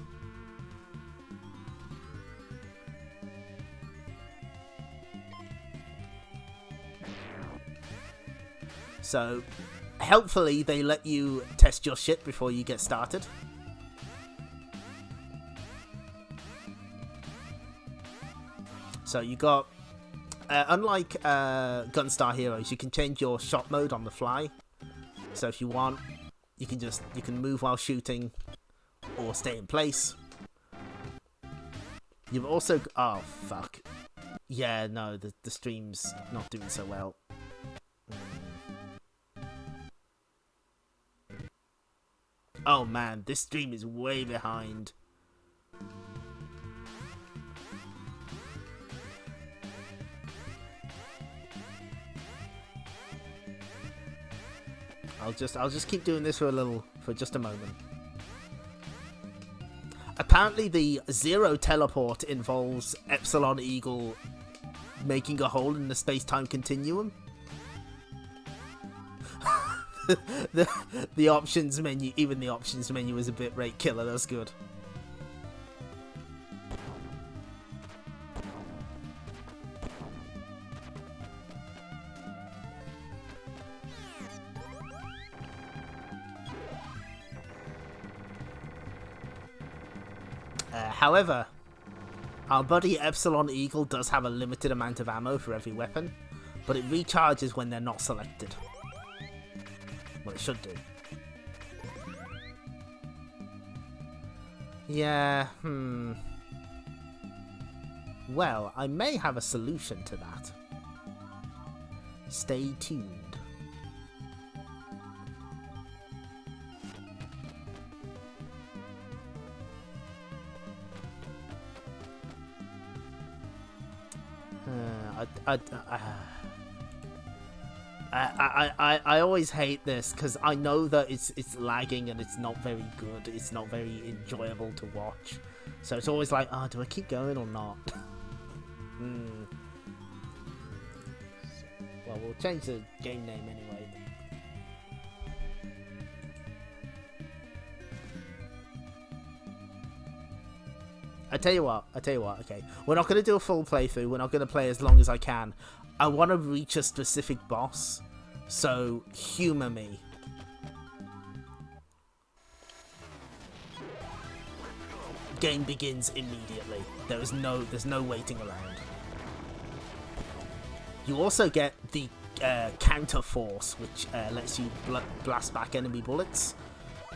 So, helpfully, they let you test your shit before you get started. So you got, unlike Gunstar Heroes, you can change your shot mode on the fly. So if you want, you can move while shooting, or stay in place. You've also, oh fuck, yeah, no, the stream's not doing so well. Oh man, this stream is way behind. I'll just keep doing this for just a moment. Apparently the 0 teleport involves Epsilon Eagle making a hole in the space-time continuum. the options menu, even the options menu is a bit rate killer. That's good. However, our buddy Epsilon Eagle does have a limited amount of ammo for every weapon, but it recharges when they're not selected. Well, it should do. Yeah, Well, I may have a solution to that. Stay tuned. I always hate this because I know that it's lagging and it's not very good. It's not very enjoyable to watch. So it's always like, oh, do I keep going or not? Well, we'll change the game name anyway. I tell you what, okay. We're not going to do a full playthrough, we're not going to play as long as I can. I want to reach a specific boss, so humour me. Game begins immediately. There's no waiting around. You also get the counter force, which lets you blast back enemy bullets.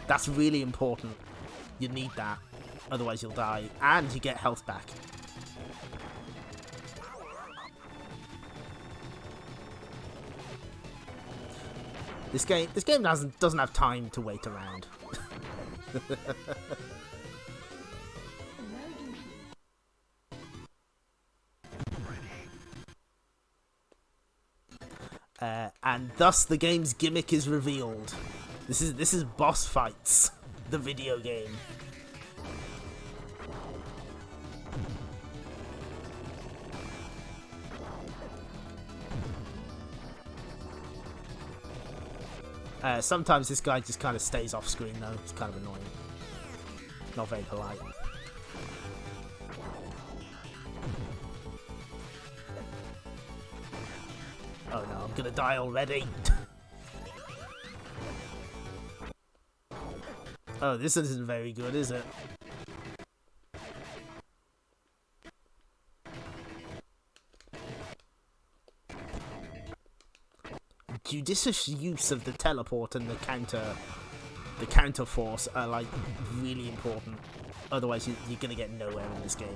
That's really important. You need that, otherwise you'll die, and you get health back. This game doesn't have time to wait around. And thus the game's gimmick is revealed. This is Boss Fights, the video game. Sometimes this guy just kind of stays off screen though. It's kind of annoying. Not very polite. Oh no, I'm gonna die already. Oh, this isn't very good, is it? Judicious use of the teleport and the counter force are like really important. Otherwise, you're gonna get nowhere in this game.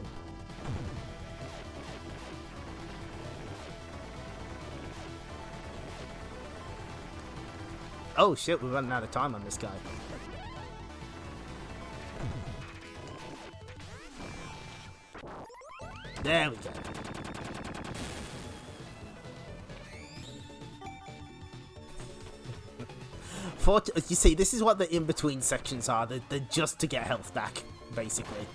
Oh shit, we're running out of time on this guy. There we go. You see, this is what the in-between sections are. They're just to get health back, basically.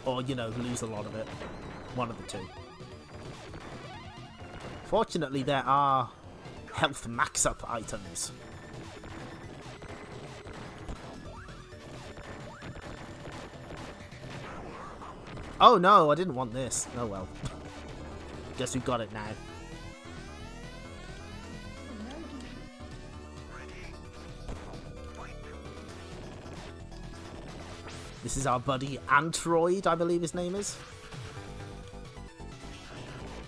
Or, you know, lose a lot of it. One of the two. Fortunately, there are health max-up items. Oh no, I didn't want this. Oh well. Guess we got it now. This is our buddy Antroid, I believe his name is.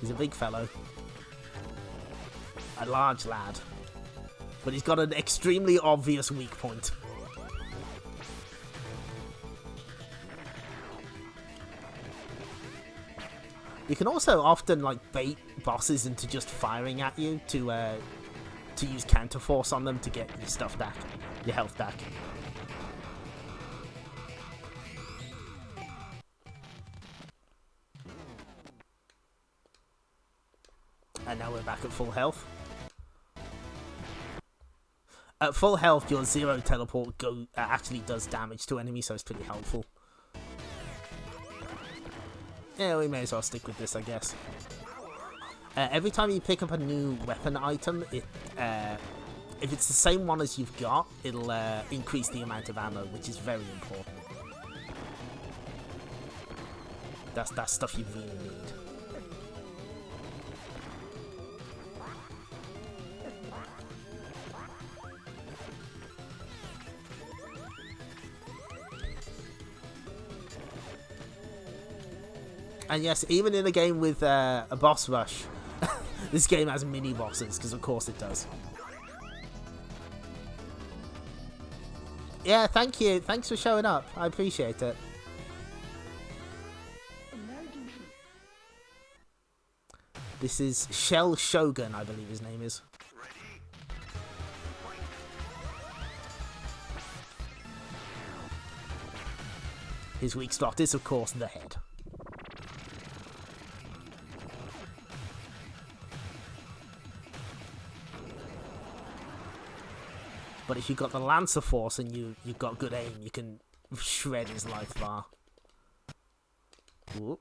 He's a big fellow. A large lad. But he's got an extremely obvious weak point. You can also often like bait bosses into just firing at you to use counter force on them to get your stuff back, your health back. And now we're back at full health. At full health, your zero teleport actually does damage to enemies, so it's pretty helpful. Yeah, we may as well stick with this, I guess. Every time you pick up a new weapon item, if it's the same one as you've got, it'll increase the amount of ammo, which is very important. That's stuff you really need. And yes, even in a game with a boss rush, this game has mini bosses, because of course it does. Yeah, thank you. Thanks for showing up. I appreciate it. This is Shell Shogun, I believe his name is. His weak spot is, of course, the head. But if you've got the Lancer Force and you've got good aim, you can shred his life bar. Ooh.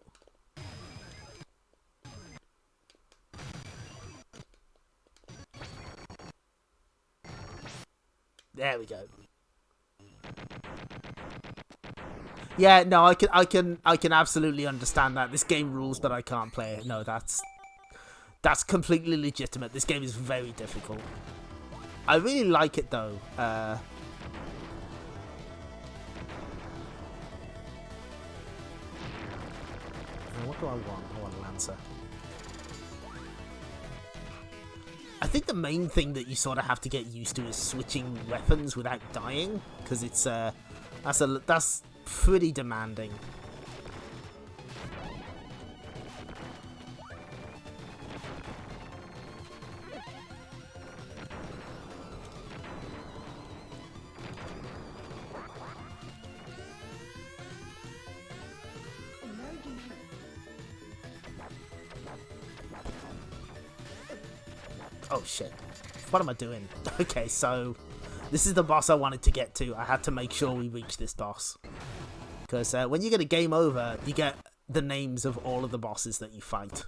There we go. Yeah, no, I can absolutely understand that. This game rules, but I can't play it. No, that's completely legitimate. This game is very difficult. I really like it though. What do I want? I want a Lancer. I think the main thing that you sort of have to get used to is switching weapons without dying, because it's that's pretty demanding. Oh shit. What am I doing? Okay, so this is the boss I wanted to get to. I had to make sure we reach this boss. Because when you get a game over, you get the names of all of the bosses that you fight.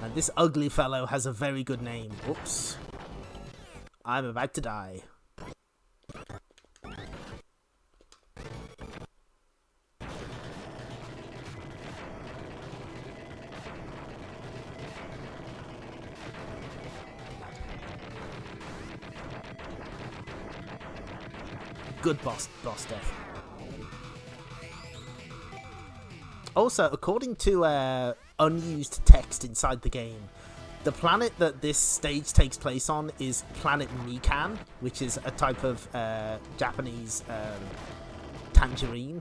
And this ugly fellow has a very good name. Oops. I'm about to die. Good boss death. Also, according to unused text inside the game, the planet that this stage takes place on is planet Mikan, which is a type of Japanese tangerine.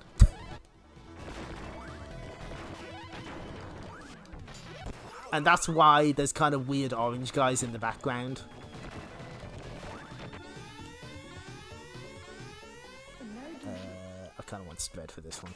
And that's why there's kind of weird orange guys in the background. I kind of want spread for this one.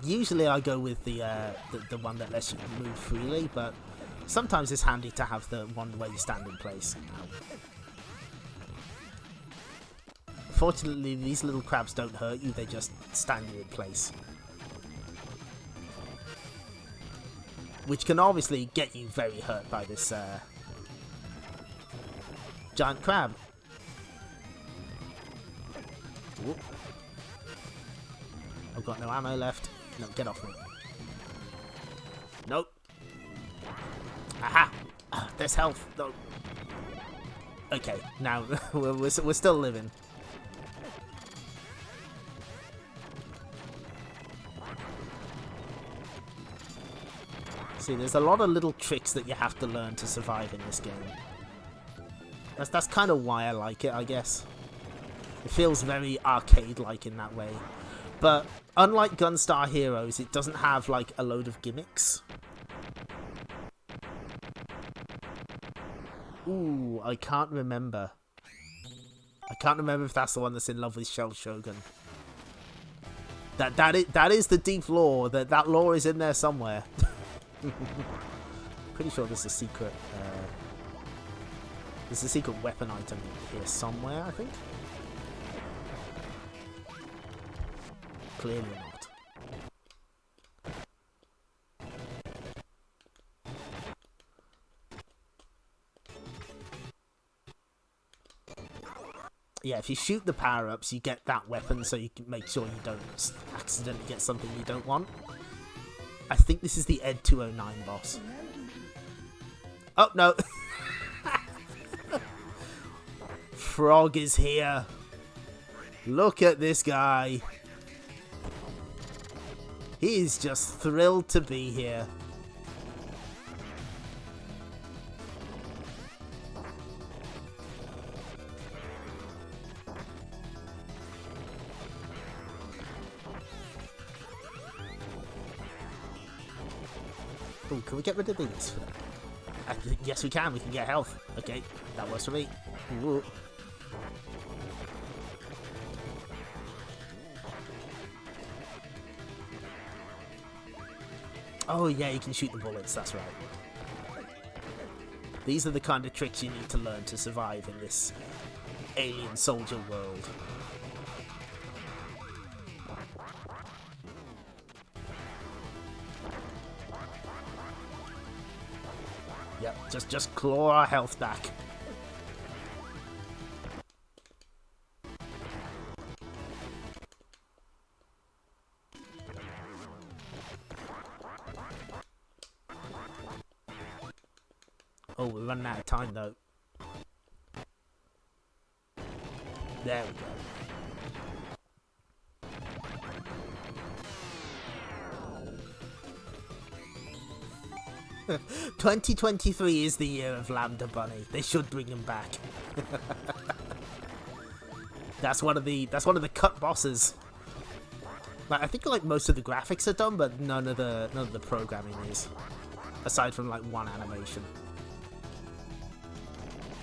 Usually I go with the one that lets you move freely, but sometimes it's handy to have the one where you stand in place. Fortunately, these little crabs don't hurt you, they just stand you in place. Which can obviously get you very hurt by this giant crab. Whoop. I've got no ammo left. No, get off me. Nope. Aha! There's health. No. Okay, now we're still living. See, there's a lot of little tricks that you have to learn to survive in this game. That's kind of why I like it, I guess. It feels very arcade-like in that way. But unlike Gunstar Heroes, it doesn't have like a load of gimmicks. Ooh, I can't remember. I can't remember if that's the one that's in love with Shell Shogun. That is the deep lore. That lore is in there somewhere. Pretty sure there's a secret. There's a secret weapon item here somewhere, I think. Clearly not. Yeah, if you shoot the power-ups, you get that weapon, so you can make sure you don't accidentally get something you don't want. I think this is the Ed 209 boss. Oh, no. Frog is here. Look at this guy. He is just thrilled to be here. Ooh, can we get rid of these? Yes, we can. We can get health. Okay, that works for me. Ooh. Oh yeah, you can shoot the bullets, that's right. These are the kind of tricks you need to learn to survive in this alien soldier world. Yep, just claw our health back. Oh, we're running out of time though. There we go. 2023 is the year of Lambda Bunny. They should bring him back. That's one of the cut bosses. Like, I think like most of the graphics are done, but none of the programming is, aside from like one animation.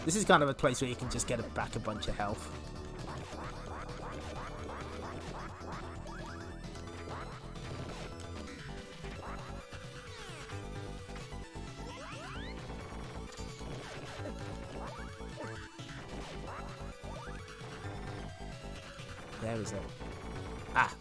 This is kind of a place where you can just get back a bunch of health. There is it. Ah.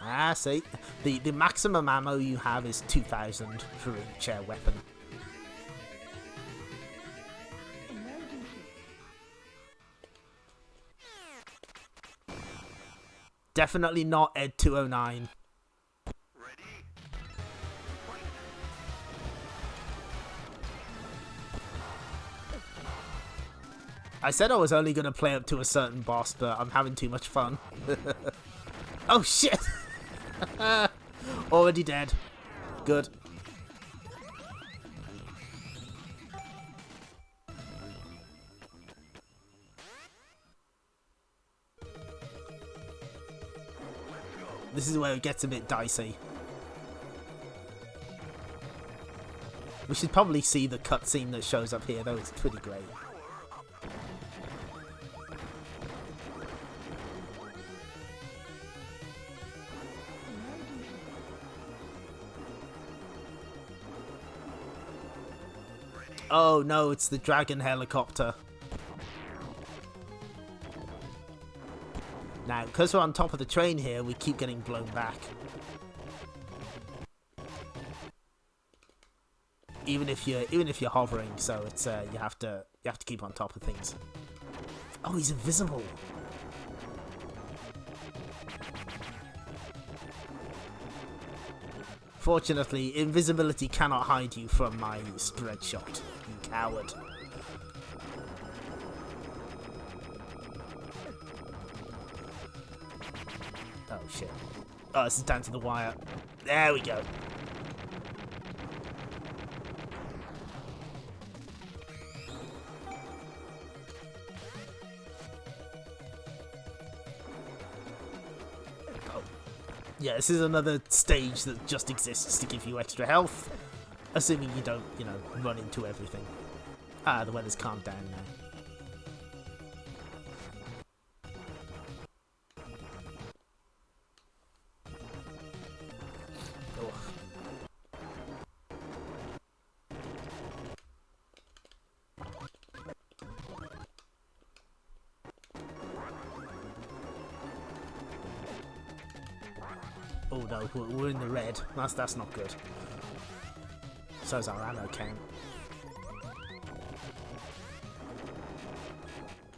Ah, see? The maximum ammo you have is 2,000 for each weapon. Definitely not Ed 209. I said I was only going to play up to a certain boss, but I'm having too much fun. Oh shit! Already dead. Good. This is where it gets a bit dicey. We should probably see the cutscene that shows up here, though. It's pretty great. Oh no, it's the dragon helicopter. Now, because we're on top of the train here, we keep getting blown back. Even if you're hovering, so it's you have to keep on top of things. Oh, he's invisible. Fortunately, invisibility cannot hide you from my spread shot, you coward. Oh shit. Oh, this is down to the wire. There we go. Yeah, this is another stage that just exists to give you extra health, assuming you don't, you know, run into everything. Ah, the weather's calmed down now. Oh no, we're in the red. That's not good. So's our ammo count.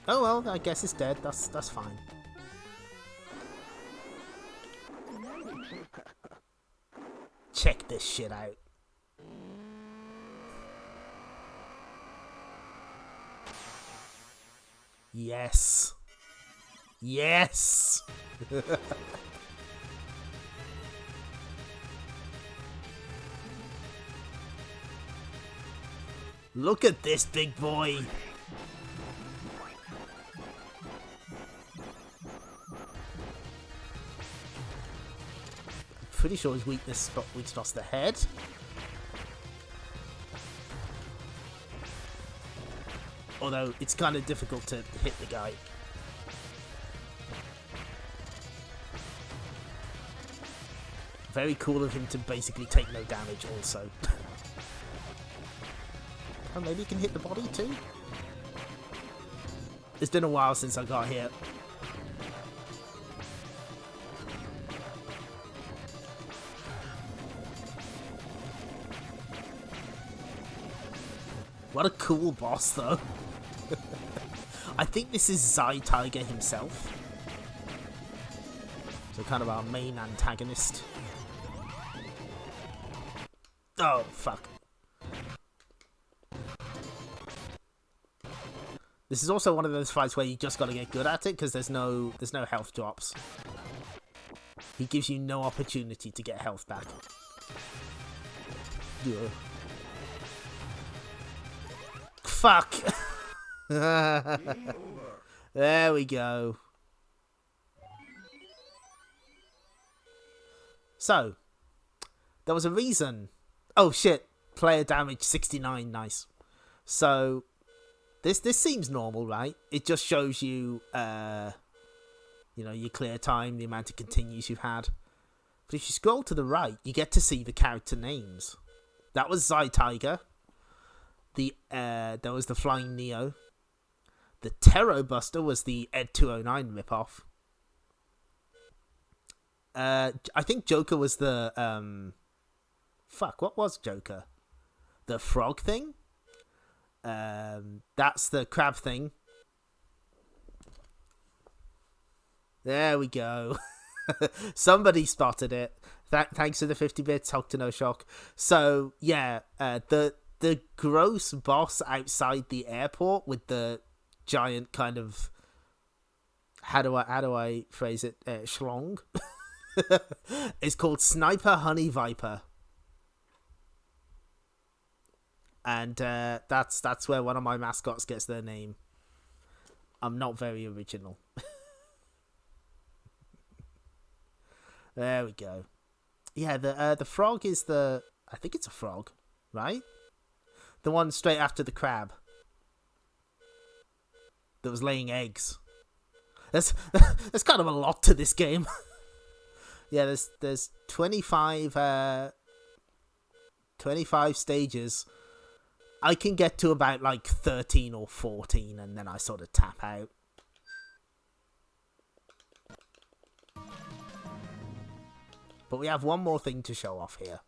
Oh well, I guess it's dead. That's fine. Check this shit out. Yes. Yes. Look at this big boy. Pretty sure his weakness spot's the head. Although it's kind of difficult to hit the guy. If very cool of him to basically take no damage also. Oh, maybe he can hit the body too? It's been a while since I got here. What a cool boss, though. I think this is Tiger himself. So kind of our main antagonist. Oh, fuck. This is also one of those fights where you just gotta get good at it, because there's no health drops. He gives you no opportunity to get health back. Yeah. Fuck! There we go. So, there was a reason. Oh shit, player damage 69, nice. So, this seems normal, right? It just shows you, you know, your clear time, the amount of continues you've had. But if you scroll to the right, you get to see the character names. That was Tiger. There was the Flying Neo. The Terror Buster was the Ed 209 ripoff. I think Joker was the fuck, what was Joker? The frog thing? That's the crab thing. There we go. Somebody spotted it. Thanks for the 50 bits, Hulk to no shock. So yeah, the gross boss outside the airport with the giant kind of, how do I phrase it, schlong, is called Sniper Honey Viper, and that's where one of my mascots gets their name. I'm not very original. There we go. Yeah, the frog is the, I think it's a frog, right? The one straight after the crab that was laying eggs. There's kind of a lot to this game. Yeah, there's 25 stages. I can get to about like 13 or 14 and then I sort of tap out. But we have one more thing to show off here.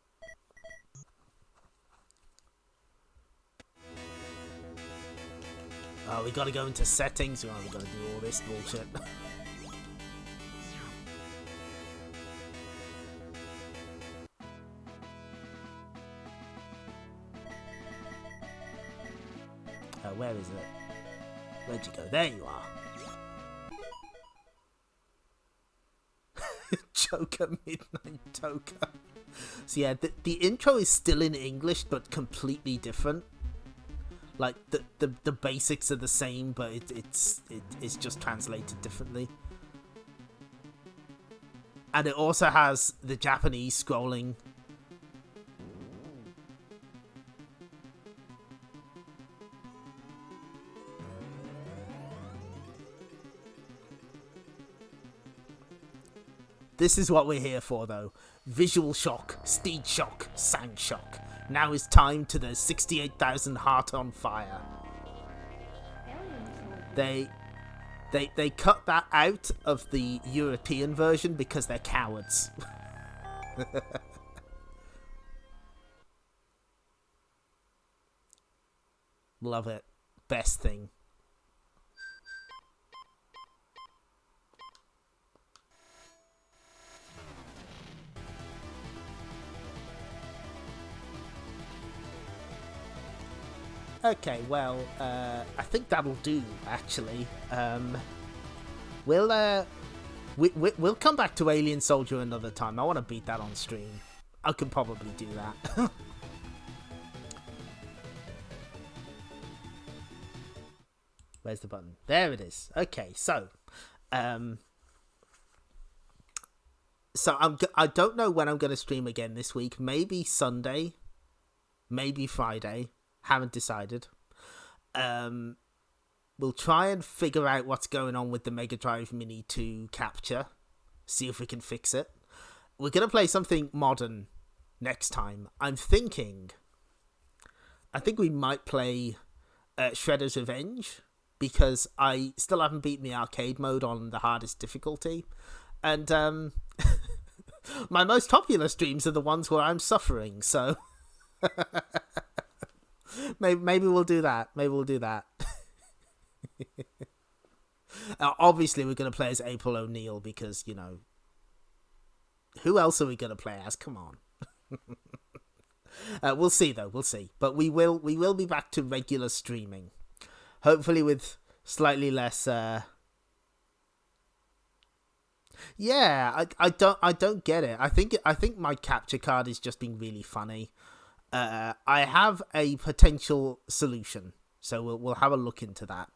Oh, we gotta go into settings. Oh, we gotta do all this bullshit. Where is it? Where'd you go? There you are. Joker Midnight Toker. So yeah, the intro is still in English, but completely different. Like the basics are the same, but it's just translated differently. And it also has the Japanese scrolling. This is what we're here for, though. Visual shock, steed shock, sound shock. Now is time to the 68,000 heart on fire. They cut that out of the European version because they're cowards. Love it. Best thing. Okay, well, I think that'll do, actually. We'll come back to Alien Soldier another time. I want to beat that on stream. I can probably do that. Where's the button? There it is. Okay, so I don't know when I'm going to stream again this week. Maybe Sunday, maybe Friday. Haven't decided. We'll try and figure out what's going on with the Mega Drive Mini 2 capture. See if we can fix it. we're gonna play something modern next time. I think we might play Shredder's Revenge, because I still haven't beaten the arcade mode on the hardest difficulty, and my most popular streams are the ones where I'm suffering. So maybe we'll do that. Obviously, we're going to play as April O'Neil because, you know, who else are we going to play as? Come on. We'll see, though. We'll see. But we will be back to regular streaming, hopefully with slightly less. Yeah, I don't get it. I think my capture card is just being really funny. I have a potential solution, so we'll have a look into that.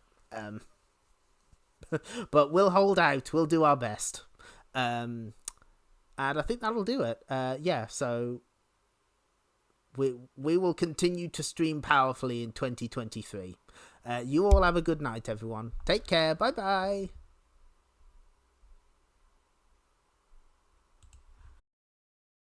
But we'll hold out. We'll do our best. And I think that'll do it. Yeah, so we will continue to stream powerfully in 2023. You all have a good night, everyone. Take care. Bye-bye.